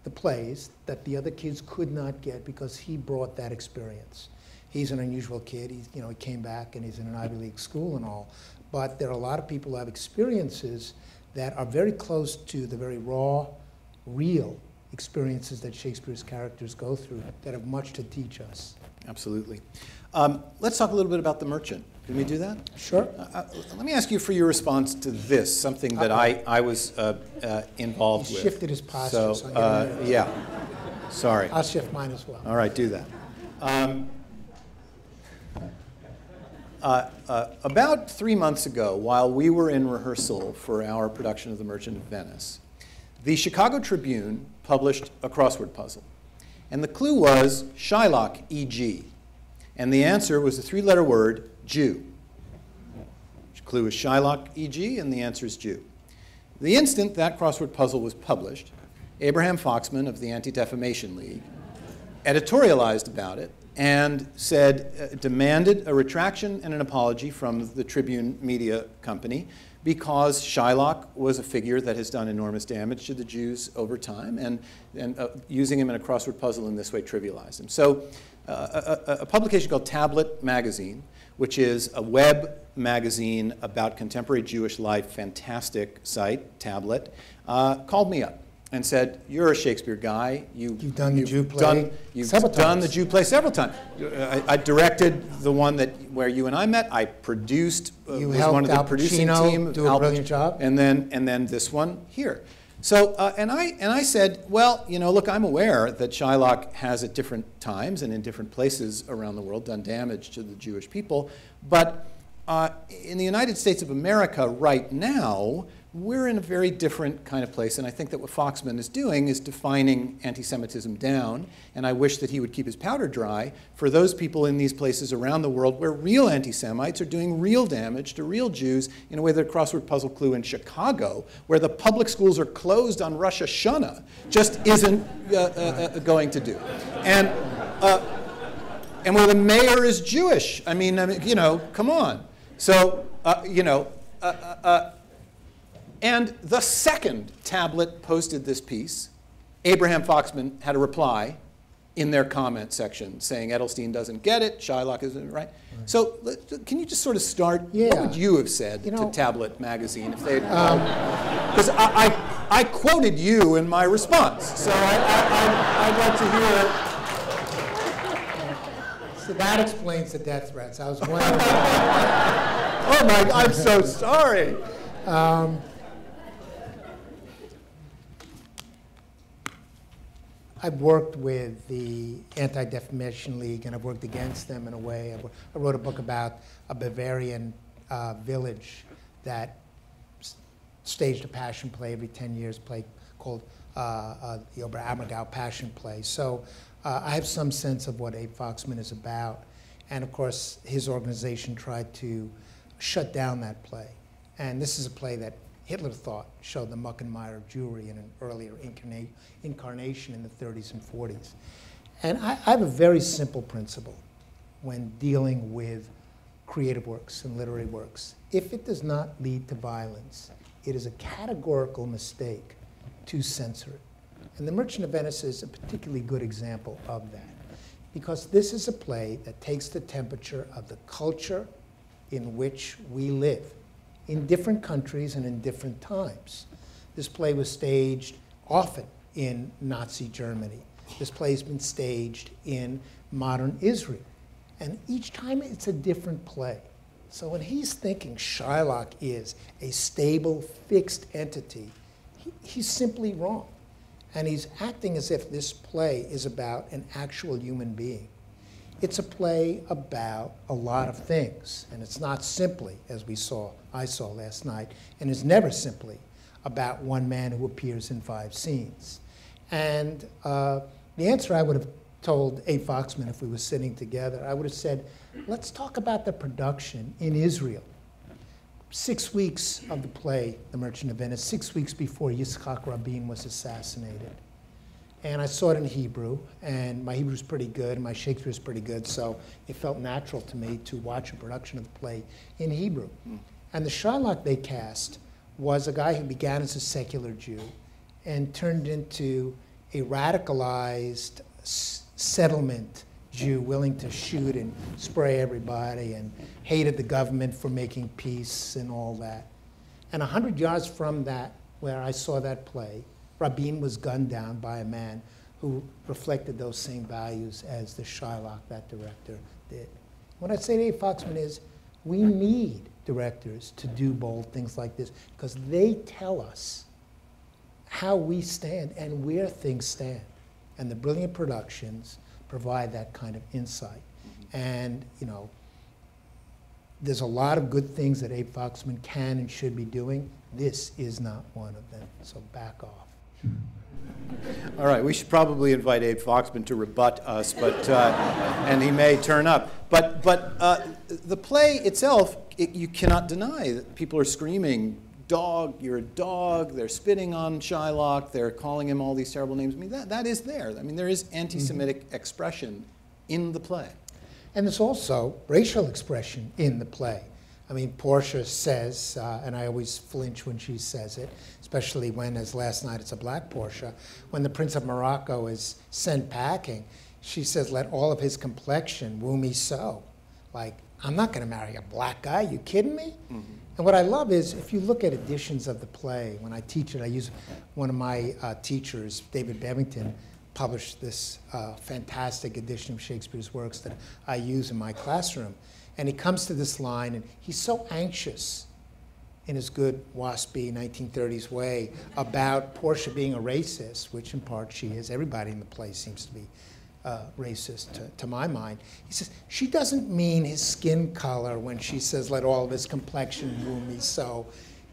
the plays that the other kids could not get because he brought that experience. He's an unusual kid. He came back and he's in an Ivy League school and all. But there are a lot of people who have experiences that are very close to the very raw, real experiences that Shakespeare's characters go through that have much to teach us. Absolutely. Let's talk a little bit about The Merchant. Can we do that? Sure. Let me ask you for your response to this, something that I was involved with. He shifted his posture. So, yeah. Sorry. I'll shift mine as well. All right, do that. About 3 months ago, while we were in rehearsal for our production of The Merchant of Venice, the Chicago Tribune published a crossword puzzle. And the clue was Shylock, E.G. And the answer was the three-letter word, Jew. The clue is Shylock, E.G., and the answer is Jew. The instant that crossword puzzle was published, Abraham Foxman of the Anti-Defamation League editorialized about it and said, demanded a retraction and an apology from the Tribune Media Company because Shylock was a figure that has done enormous damage to the Jews over time, and using him in a crossword puzzle in this way trivialized him. So a publication called Tablet Magazine, which is a web magazine about contemporary Jewish life, fantastic site, Tablet, called me up and said, "You're a Shakespeare guy. You've done the Jew play several times. Done the Jew play several times. I directed the one where you and I met. I produced. You was helped one of the Al producing Pacino team. do a brilliant job. And then this one here. So and I said, well, look, I'm aware that Shylock has at different times and in different places around the world done damage to the Jewish people, but in the United States of America right now, we're in a very different kind of place, and I think that what Foxman is doing is defining anti-Semitism down, and I wish that he would keep his powder dry for those people in these places around the world where real anti-Semites are doing real damage to real Jews in a way that a crossword puzzle clue in Chicago, where the public schools are closed on Rosh Hashanah, just isn't going to do. And where the mayor is Jewish. I mean, you know, come on. So, you know, and the second Tablet posted this piece, Abraham Foxman had a reply in their comment section saying Edelstein doesn't get it, Shylock isn't right. So can you just sort of start? Yeah. What would you have said to Tablet magazine if they had? Because I quoted you in my response, so I'd like to hear. So that explains the death threats. I was wondering. Oh my! I'm so sorry. I've worked with the Anti-Defamation League, and I've worked against them in a way. I wrote a book about a Bavarian village that staged a passion play every 10 years, called the Oberammergau Passion Play. So I have some sense of what Abe Foxman is about. And of course, his organization tried to shut down that play. And this is a play that Hitler thought showed the muck and mire of Jewry in an earlier incarnation in the 30s and 40s. And I have a very simple principle when dealing with creative works and literary works. If it does not lead to violence, it is a categorical mistake to censor it. And The Merchant of Venice is a particularly good example of that, because this is a play that takes the temperature of the culture in which we live, in different countries and in different times. This play was staged often in Nazi Germany. This play has been staged in modern Israel. And each time it's a different play. So when he's thinking Shylock is a stable, fixed entity, he's simply wrong. And he's acting as if this play is about an actual human being. It's a play about a lot of things, and it's not simply, as I saw last night, and it's never simply about one man who appears in 5 scenes. And the answer I would have told Abe Foxman if we were sitting together, I would have said, let's talk about the production in Israel. 6 weeks of the play, The Merchant of Venice, 6 weeks before Yitzhak Rabin was assassinated. And I saw it in Hebrew, and my Hebrew's pretty good, and my Shakespeare's pretty good, so it felt natural to me to watch a production of the play in Hebrew. And the Shylock they cast was a guy who began as a secular Jew and turned into a radicalized settlement Jew willing to shoot and spray everybody and hated the government for making peace and all that. And 100 yards from that, where I saw that play, Rabin was gunned down by a man who reflected those same values as the Shylock, that director, did. What I'd say to Abe Foxman is, we need directors to do bold things like this, because they tell us how we stand and where things stand. And the brilliant productions provide that kind of insight. And, you know, there's a lot of good things that Abe Foxman can and should be doing. This is not one of them, so back off. All right, we should probably invite Abe Foxman to rebut us, but and he may turn up. But the play itself, you cannot deny that people are screaming, "Dog, you're a dog!" They're spitting on Shylock. They're calling him all these terrible names. I mean, that is there. I mean, there is anti-Semitic expression in the play, and there's also racial expression in the play. I mean, Portia says, and I always flinch when she says it, especially when, as last night, it's a black Portia, when the Prince of Morocco is sent packing, she says, "Let all of his complexion woo me so." Like, I'm not going to marry a black guy. You kidding me? And what I love is, if you look at editions of the play, when I teach it, I use one of my teachers, David Bevington, published this fantastic edition of Shakespeare's works that I use in my classroom. And he comes to this line, and he's so anxious in his good waspy 1930s way about Portia being a racist, which in part she is. Everybody in the play seems to be racist to my mind. He says, she doesn't mean his skin color when she says, let all of his complexion woo me so.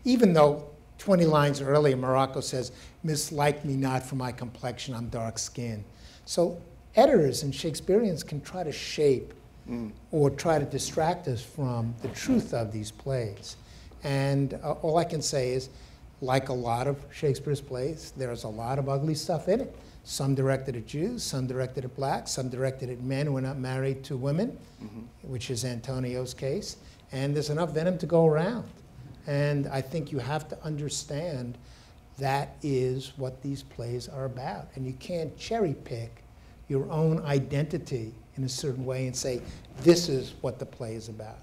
Even though 20 lines earlier, Morocco says, mislike me not for my complexion, I'm dark skinned. So editors and Shakespeareans can try to shape or try to distract us from the truth of these plays. And all I can say is, like a lot of Shakespeare's plays, there's a lot of ugly stuff in it. Some directed at Jews, some directed at blacks, some directed at men who are not married to women, which is Antonio's case. And there's enough venom to go around. And I think you have to understand that is what these plays are about. And you can't cherry pick your own identity in a certain way and say, this is what the play is about.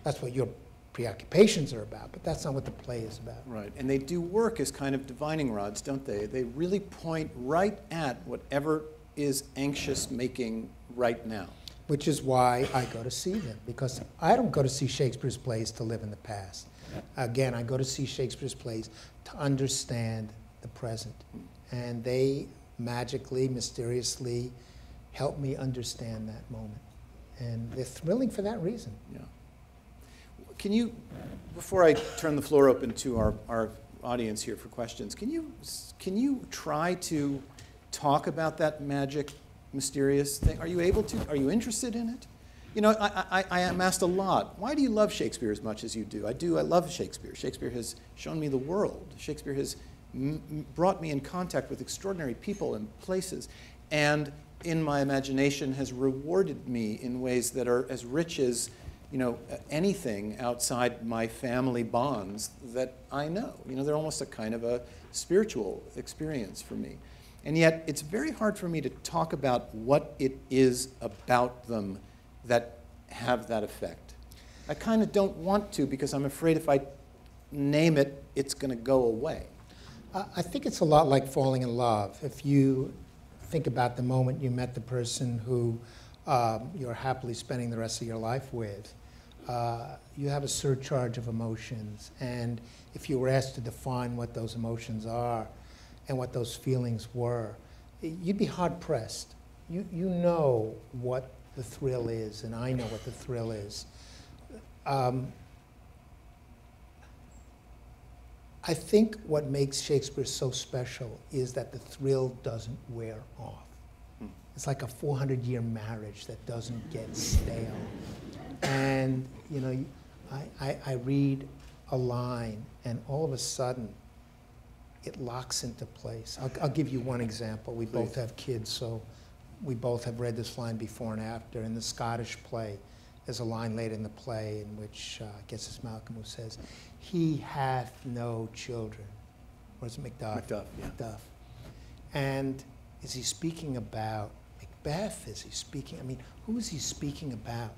That's what your preoccupations are about, but that's not what the play is about. Right, and they do work as kind of divining rods, don't they? They really point right at whatever is anxious making right now. Which is why I go to see them, because I don't go to see Shakespeare's plays to live in the past. Again, I go to see Shakespeare's plays to understand the present. And they magically, mysteriously help me understand that moment. And they're thrilling for that reason. Yeah. Can you, before I turn the floor open to our audience here for questions, can you try to talk about that magic, mysterious thing? Are you able to? Are you interested in it? You know, I am asked a lot, why do you love Shakespeare as much as you do? I do. I love Shakespeare. Shakespeare has shown me the world. Shakespeare has brought me in contact with extraordinary people and places, and in my imagination has rewarded me in ways that are as rich as, you know, anything outside my family bonds that I know. You know, they're almost a kind of a spiritual experience for me. And yet, it's very hard for me to talk about what it is about them that have that effect. I kind of don't want to, because I'm afraid if I name it, it's going to go away. I think it's a lot like falling in love. If you think about the moment you met the person who you're happily spending the rest of your life with, you have a surcharge of emotions. And if you were asked to define what those emotions are and what those feelings were, you'd be hard-pressed. You know what the thrill is, and I know what the thrill is. I think what makes Shakespeare so special is that the thrill doesn't wear off. It's like a 400-year marriage that doesn't get stale. And, you know, I read a line, and all of a sudden, it locks into place. I'll give you one example. We both have kids, so we both have read this line before and after. In the Scottish play, there's a line late in the play in which, I guess it's Malcolm who says, he hath no children. Or is it Macduff? Macduff, yeah. Macduff. And is he speaking about Macbeth? Is he speaking, I mean, who is he speaking about?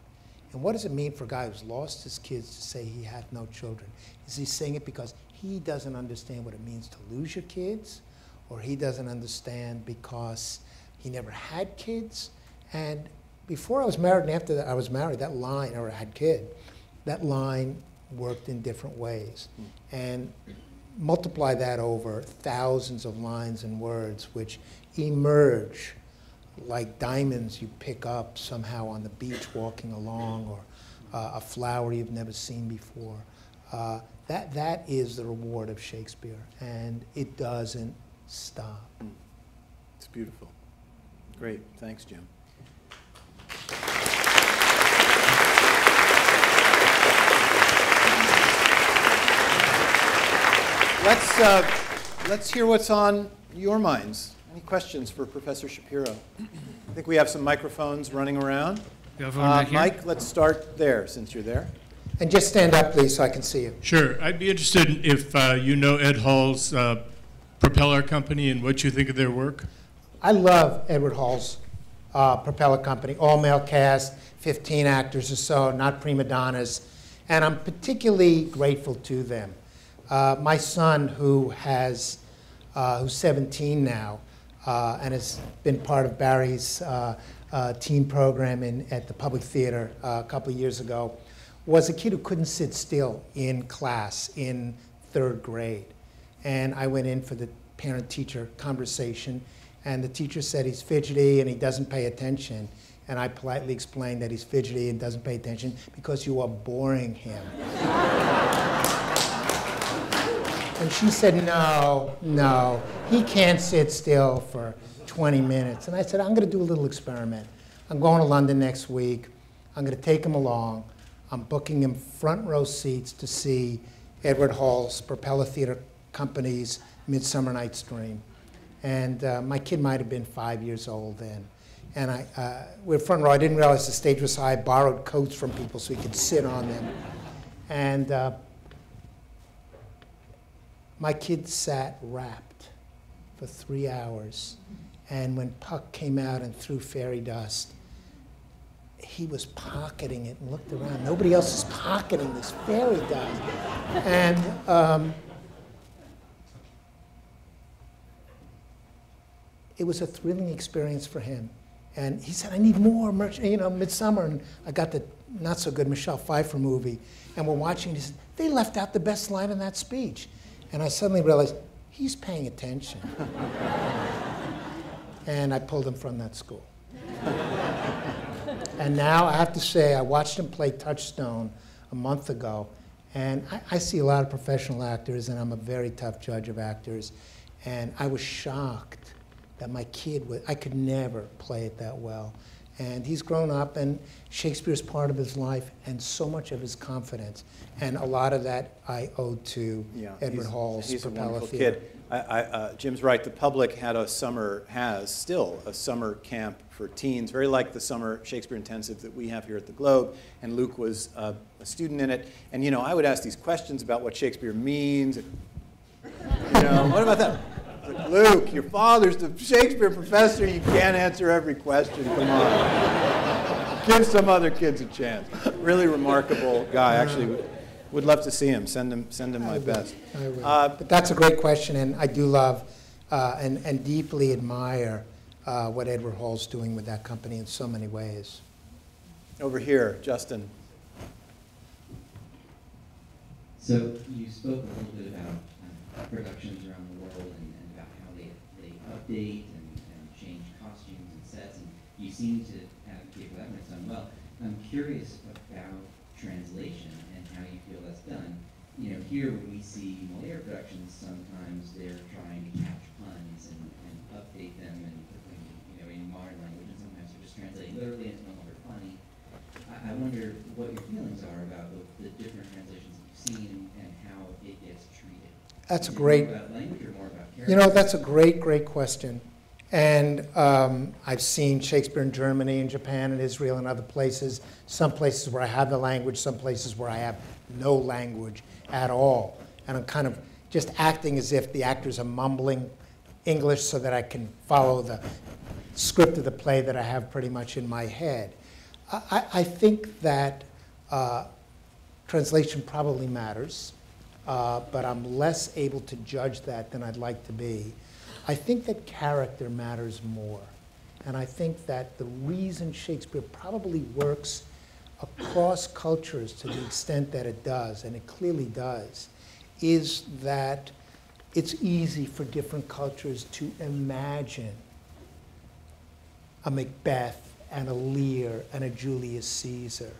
And what does it mean for a guy who's lost his kids to say he hath no children? Is he saying it because he doesn't understand what it means to lose your kids? Or he doesn't understand because he never had kids? And before I was married and after I was married, that line, or I had kid, that line worked in different ways. And multiply that over thousands of lines and words which emerge like diamonds you pick up somehow on the beach walking along, or a flower you've never seen before. That is the reward of Shakespeare, and it doesn't stop. It's beautiful. Great. Thanks, Jim. Let's hear what's on your minds. Any questions for Professor Shapiro? I think we have some microphones running around. Mike, let's start there, since you're there. And just stand up, please, so I can see you. Sure. I'd be interested if you know Ed Hall's Propeller Company and what you think of their work. I love Edward Hall's Propeller Company, all-male cast, 15 actors or so, not prima donnas, and I'm particularly grateful to them. My son, who's 17 now, and has been part of Barry's teen program at the Public Theater a couple of years ago, was a kid who couldn't sit still in class in 3rd grade. And I went in for the parent-teacher conversation, And the teacher said he's fidgety and he doesn't pay attention. And I politely explained that he's fidgety and doesn't pay attention because you are boring him. And she said, no, he can't sit still for 20 minutes. And I said, I'm going to do a little experiment. I'm going to London next week. I'm going to take him along. I'm booking him front row seats to see Edward Hall's Propeller Theatre Company's Midsummer Night's Dream. And my kid might have been 5 years old then. And we're front row. I didn't realize the stage was high. I borrowed coats from people so he could sit on them. And my kid sat rapt for 3 hours. And when Puck came out and threw fairy dust, he was pocketing it and looked around. Nobody else is pocketing this fairy dust. And it was a thrilling experience for him. And he said, I need more, Midsummer. And I got the not-so-good Michelle Pfeiffer movie. And we're watching, and he said, they left out the best line in that speech. And I suddenly realized, he's paying attention. And I pulled him from that school. And now I have to say, I watched him play Touchstone a month ago. And I see a lot of professional actors, and I'm a very tough judge of actors. And I was shocked that my kid I could never play it that well. And he's grown up, and Shakespeare's part of his life, and so much of his confidence. And a lot of that I owe to Edward Hall's Propeller Theatre. He's a wonderful kid. Jim's right. The public has still a summer camp for teens, very like the summer Shakespeare intensive that we have here at the Globe. And Luke was a student in it. And I would ask these questions about what Shakespeare means. What about that? Like, Luke, your father's the Shakespeare professor. You can't answer every question. Come on. Give some other kids a chance. Really remarkable guy. Actually, would love to see him. Send him my best. I will. But that's a great question, and I do love and deeply admire what Edward Hall's doing with that company in so many ways. Over here, Justin. So you spoke a little bit about productions around the world and about how they update and change costumes and sets, and you seem to advocate for that when it's done well. I'm curious about translation and how you feel that's done. Here when we see Moliere productions, sometimes they're trying to catch puns and update them and put them in modern language, and sometimes they're just translating literally and it's no longer funny. I wonder what your feelings are about the different translations that you've seen and how it gets treated. That's a great. More about language or more about character? That's a great question. And I've seen Shakespeare in Germany and Japan and Israel and other places. Some places where I have the language, some places where I have no language at all. And I'm kind of just acting as if the actors are mumbling English so that I can follow the script of the play that I have pretty much in my head. I think that translation probably matters, but I'm less able to judge that than I'd like to be. I think that character matters more. And I think that the reason Shakespeare probably works across cultures to the extent that it does, and it clearly does, is that it's easy for different cultures to imagine a Macbeth and a Lear and a Julius Caesar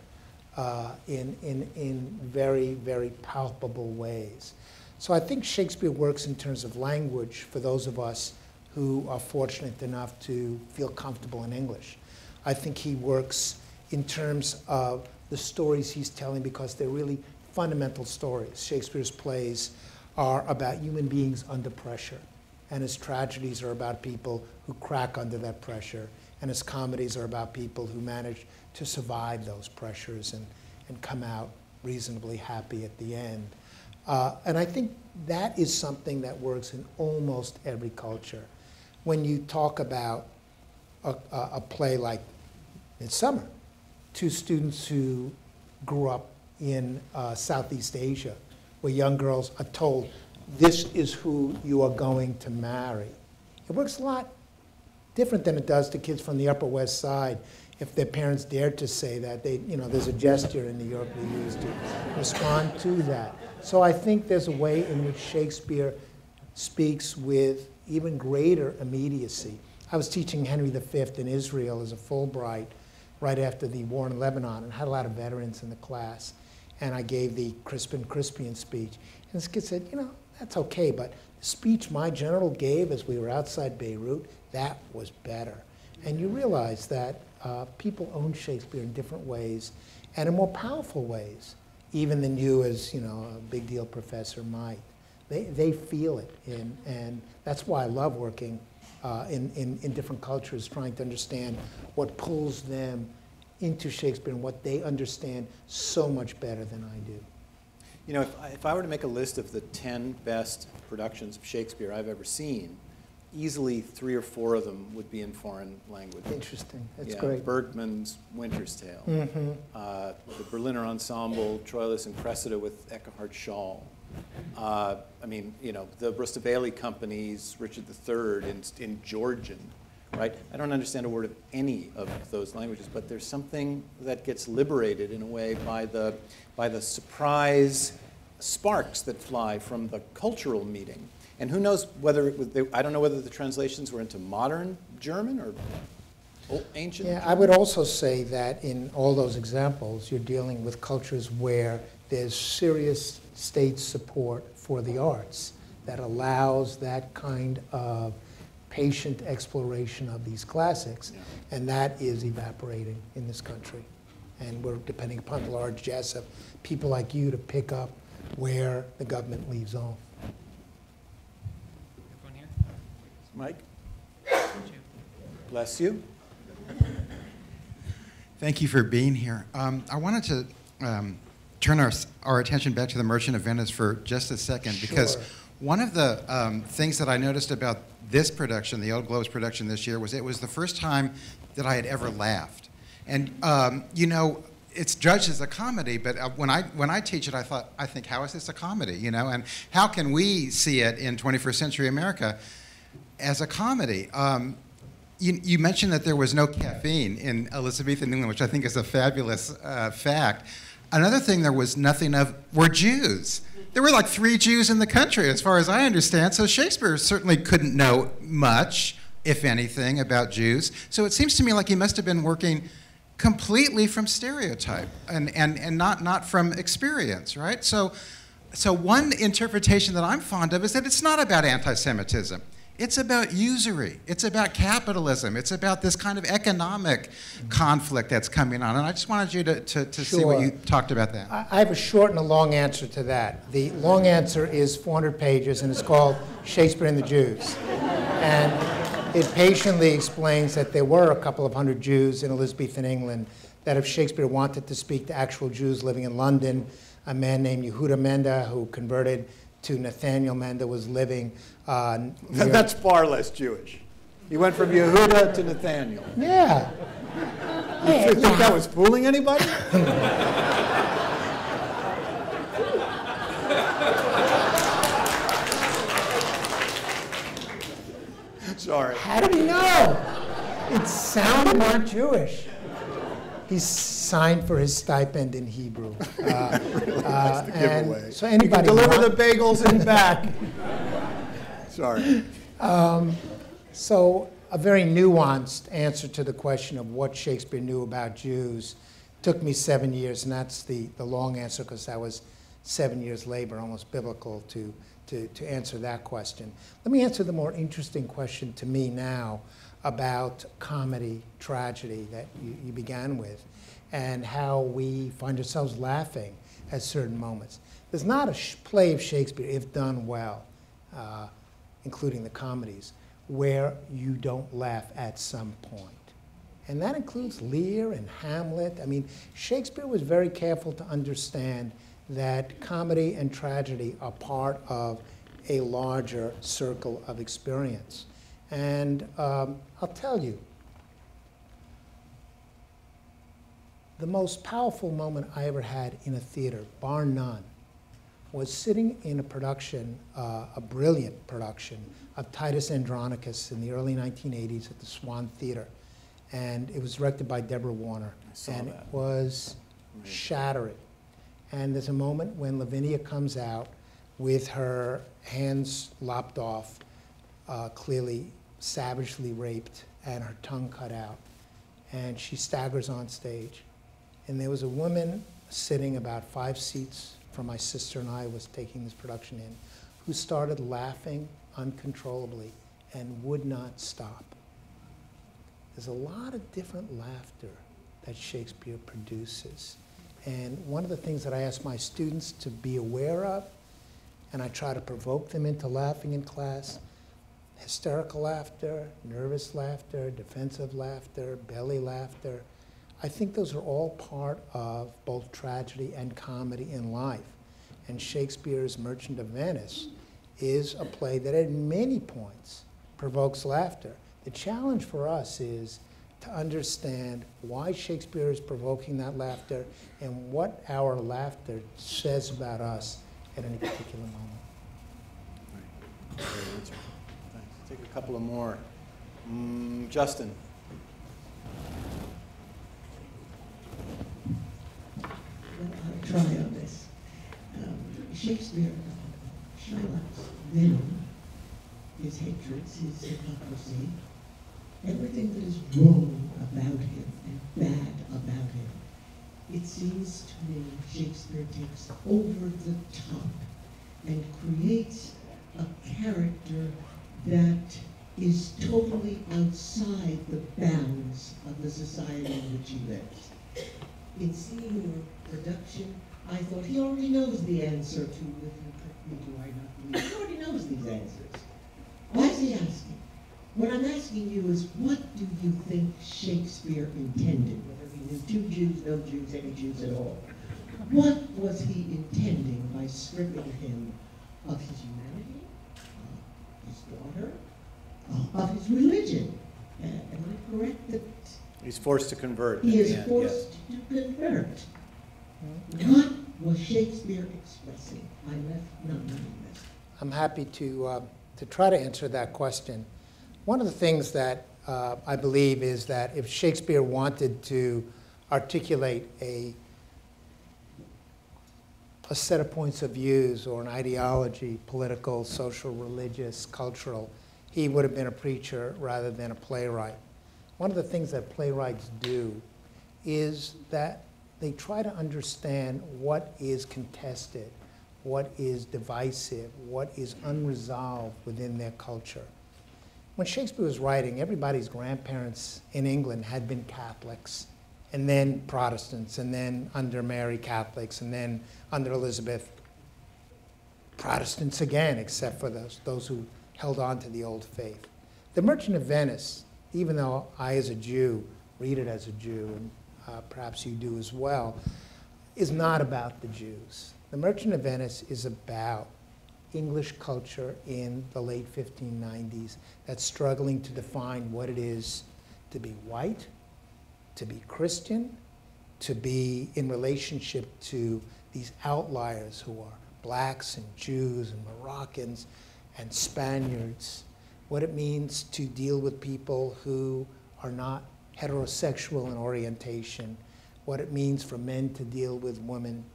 in very, very palpable ways. So I think Shakespeare works in terms of language for those of us who are fortunate enough to feel comfortable in English. I think he works in terms of the stories he's telling because they're really fundamental stories. Shakespeare's plays are about human beings under pressure, and his tragedies are about people who crack under that pressure, and his comedies are about people who manage to survive those pressures and come out reasonably happy at the end. And I think that is something that works in almost every culture. When you talk about a play like Midsummer, two students who grew up in Southeast Asia, where young girls are told, this is who you are going to marry. It works a lot different than it does to kids from the Upper West Side. If their parents dared to say that, there's a gesture in New York we use to respond to that. So I think there's a way in which Shakespeare speaks with even greater immediacy. I was teaching Henry V in Israel as a Fulbright right after the war in Lebanon, and had a lot of veterans in the class. And I gave the Crispian speech. And this kid said, you know, that's okay, but the speech my general gave as we were outside Beirut, that was better. And you realize that people own Shakespeare in different ways and in more powerful ways, even than you as, you know, a big deal professor might. They feel it, and that's why I love working in different cultures, trying to understand what pulls them into Shakespeare and what they understand so much better than I do. You know, if I were to make a list of the 10 best productions of Shakespeare I've ever seen, easily 3 or 4 of them would be in foreign language. Interesting. That's great. Bergman's Winter's Tale, the Berliner Ensemble, Troilus and Cressida with Eckhard Schall. I mean, you know, the Brustavelli Company's Richard III in Georgian, right? I don't understand a word of any of those languages, but there's something that gets liberated in a way by the surprise sparks that fly from the cultural meeting. And who knows whether I don't know whether the translations were into modern German or ancient German. I would also say that in all those examples, you're dealing with cultures where there's serious state support for the arts that allows that kind of patient exploration of these classics, and that is evaporating in this country. And we're depending upon the largesse of people like you to pick up where the government leaves off. Everyone here? Mike? Bless you. Thank you for being here. I wanted to turn our attention back to The Merchant of Venice for just a second, because one of the things that I noticed about this production, the Old Globe's production this year, was it was the first time that I had ever laughed. And you know, it's judged as a comedy, but when I teach it, I think, how is this a comedy? You know, and how can we see it in 21st century America as a comedy? You mentioned that there was no caffeine in Elizabethan England, which I think is a fabulous fact. Another thing there was nothing of were Jews. There were like 3 Jews in the country, as far as I understand, so Shakespeare certainly couldn't know much, if anything, about Jews. So it seems to me like he must have been working completely from stereotype and not from experience, right? So one interpretation that I'm fond of is that it's not about anti-Semitism. It's about usury. It's about capitalism. It's about this kind of economic conflict that's coming on. And I just wanted you to see what you talked about that. I have a short and a long answer to that. The long answer is 400 pages, and it's called Shakespeare and the Jews. And it patiently explains that there were a couple of hundred Jews in Elizabethan England, that if Shakespeare wanted to speak to actual Jews living in London, a man named Yehuda Menda, who converted to Nathaniel Menda, was living That's far less Jewish. He went from Yehuda to Nathaniel. Yeah. You think that was fooling anybody? Sorry. How did he know? It sounded more Jewish. He's signed for his stipend in Hebrew. Really nice to give away. So anybody you can deliver the bagels and back. Sorry. So a very nuanced answer to the question of what Shakespeare knew about Jews took me 7 years, and that's the long answer, because that was 7 years labor, almost biblical, to answer that question. Let me answer the more interesting question to me now about comedy, tragedy that you began with, and how we find ourselves laughing at certain moments. There's not a play of Shakespeare, if done well, including the comedies, where you don't laugh at some point. And that includes Lear and Hamlet. I mean, Shakespeare was very careful to understand that comedy and tragedy are part of a larger circle of experience. And I'll tell you, the most powerful moment I ever had in a theater, bar none, was sitting in a production, a brilliant production of Titus Andronicus in the early 1980s at the Swan Theater. And it was directed by Deborah Warner. And it was shattering. And there's a moment when Lavinia comes out with her hands lopped off, clearly savagely raped and her tongue cut out. And she staggers on stage. And there was a woman sitting about 5 seats from my sister and I was taking this production in, who started laughing uncontrollably and would not stop. There's a lot of different laughter that Shakespeare produces. And one of the things that I ask my students to be aware of, and I try to provoke them into laughing in class, hysterical laughter, nervous laughter, defensive laughter, belly laughter. I think those are all part of both tragedy and comedy in life. And Shakespeare's Merchant of Venice is a play that at many points provokes laughter. The challenge for us is to understand why Shakespeare is provoking that laughter and what our laughter says about us at any particular moment. Right. Great answer. Thanks. Take a couple of more. Justin. I'll try on this. Shakespeare, Shylock's venom, his hatreds, his hypocrisy, everything that is wrong about him and bad about him, it seems to me Shakespeare takes over the top and creates a character that is totally outside the bounds of the society in which he lives. In seeing your production, I thought he already knows the answer to "If you trick me, do I not believe?" He already knows these answers. Why is he asking? What I'm asking you is, what do you think Shakespeare intended? Whether he knew 2 Jews, no Jews, any Jews at all. What was he intending by stripping him of his humanity, his daughter, of his religion? Am I correct that He's forced to convert. he is forced to convert? What was Shakespeare expressing? I left not knowing this. I'm happy to try to answer that question. One of the things that I believe is that if Shakespeare wanted to articulate a set of points of views or an ideology, political, social, religious, cultural, he would have been a preacher rather than a playwright. One of the things that playwrights do is that they try to understand what is contested, what is divisive, what is unresolved within their culture. When Shakespeare was writing, everybody's grandparents in England had been Catholics, and then Protestants, and then under Mary, Catholics, and then under Elizabeth, Protestants again, except for those who held on to the old faith. The Merchant of Venice, even though I as a Jew read it as a Jew, and perhaps you do as well, is not about the Jews. The Merchant of Venice is about English culture in the late 1590s that's struggling to define what it is to be white, to be Christian, to be in relationship to these outliers who are blacks and Jews and Moroccans and Spaniards, what it means to deal with people who are not heterosexual in orientation, what it means for men to deal with women,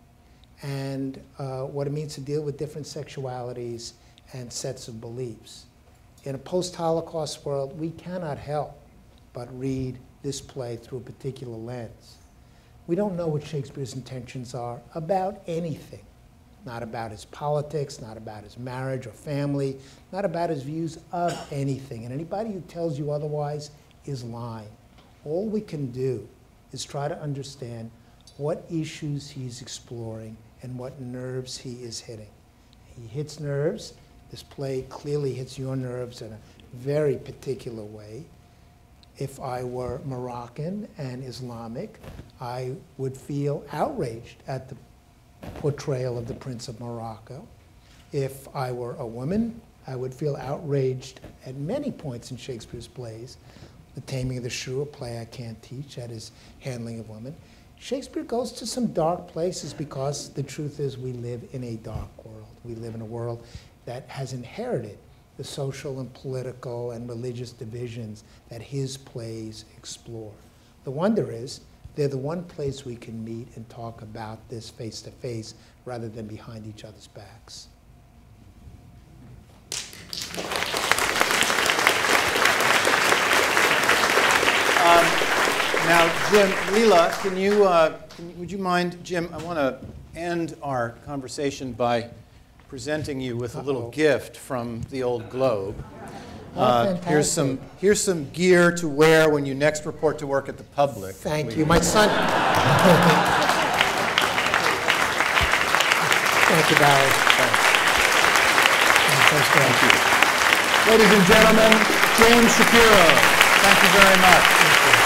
and what it means to deal with different sexualities and sets of beliefs. In a post-Holocaust world, we cannot help but read this play through a particular lens. We don't know what Shakespeare's intentions are about anything. Not about his politics, not about his marriage or family, not about his views of anything. And anybody who tells you otherwise is lying. All we can do is try to understand what issues he's exploring and what nerves he is hitting. He hits nerves. This play clearly hits your nerves in a very particular way. If I were Moroccan and Islamic, I would feel outraged at the portrayal of the Prince of Morocco. If I were a woman, I would feel outraged at many points in Shakespeare's plays. The Taming of the Shrew, a play I can't teach, at his handling of women. Shakespeare goes to some dark places because the truth is we live in a dark world. We live in a world that has inherited the social and political and religious divisions that his plays explore. The wonder is they're the one place we can meet and talk about this face to face rather than behind each other's backs. Now, Jim, Leela, would you mind, Jim, I want to end our conversation by presenting you with a little gift from the Old Globe. Here's some gear to wear when you next report to work at the public. Thank you. My son... Thank you, Barry. Thank you. Ladies and gentlemen, James Shapiro. Thank you very much. Thank you.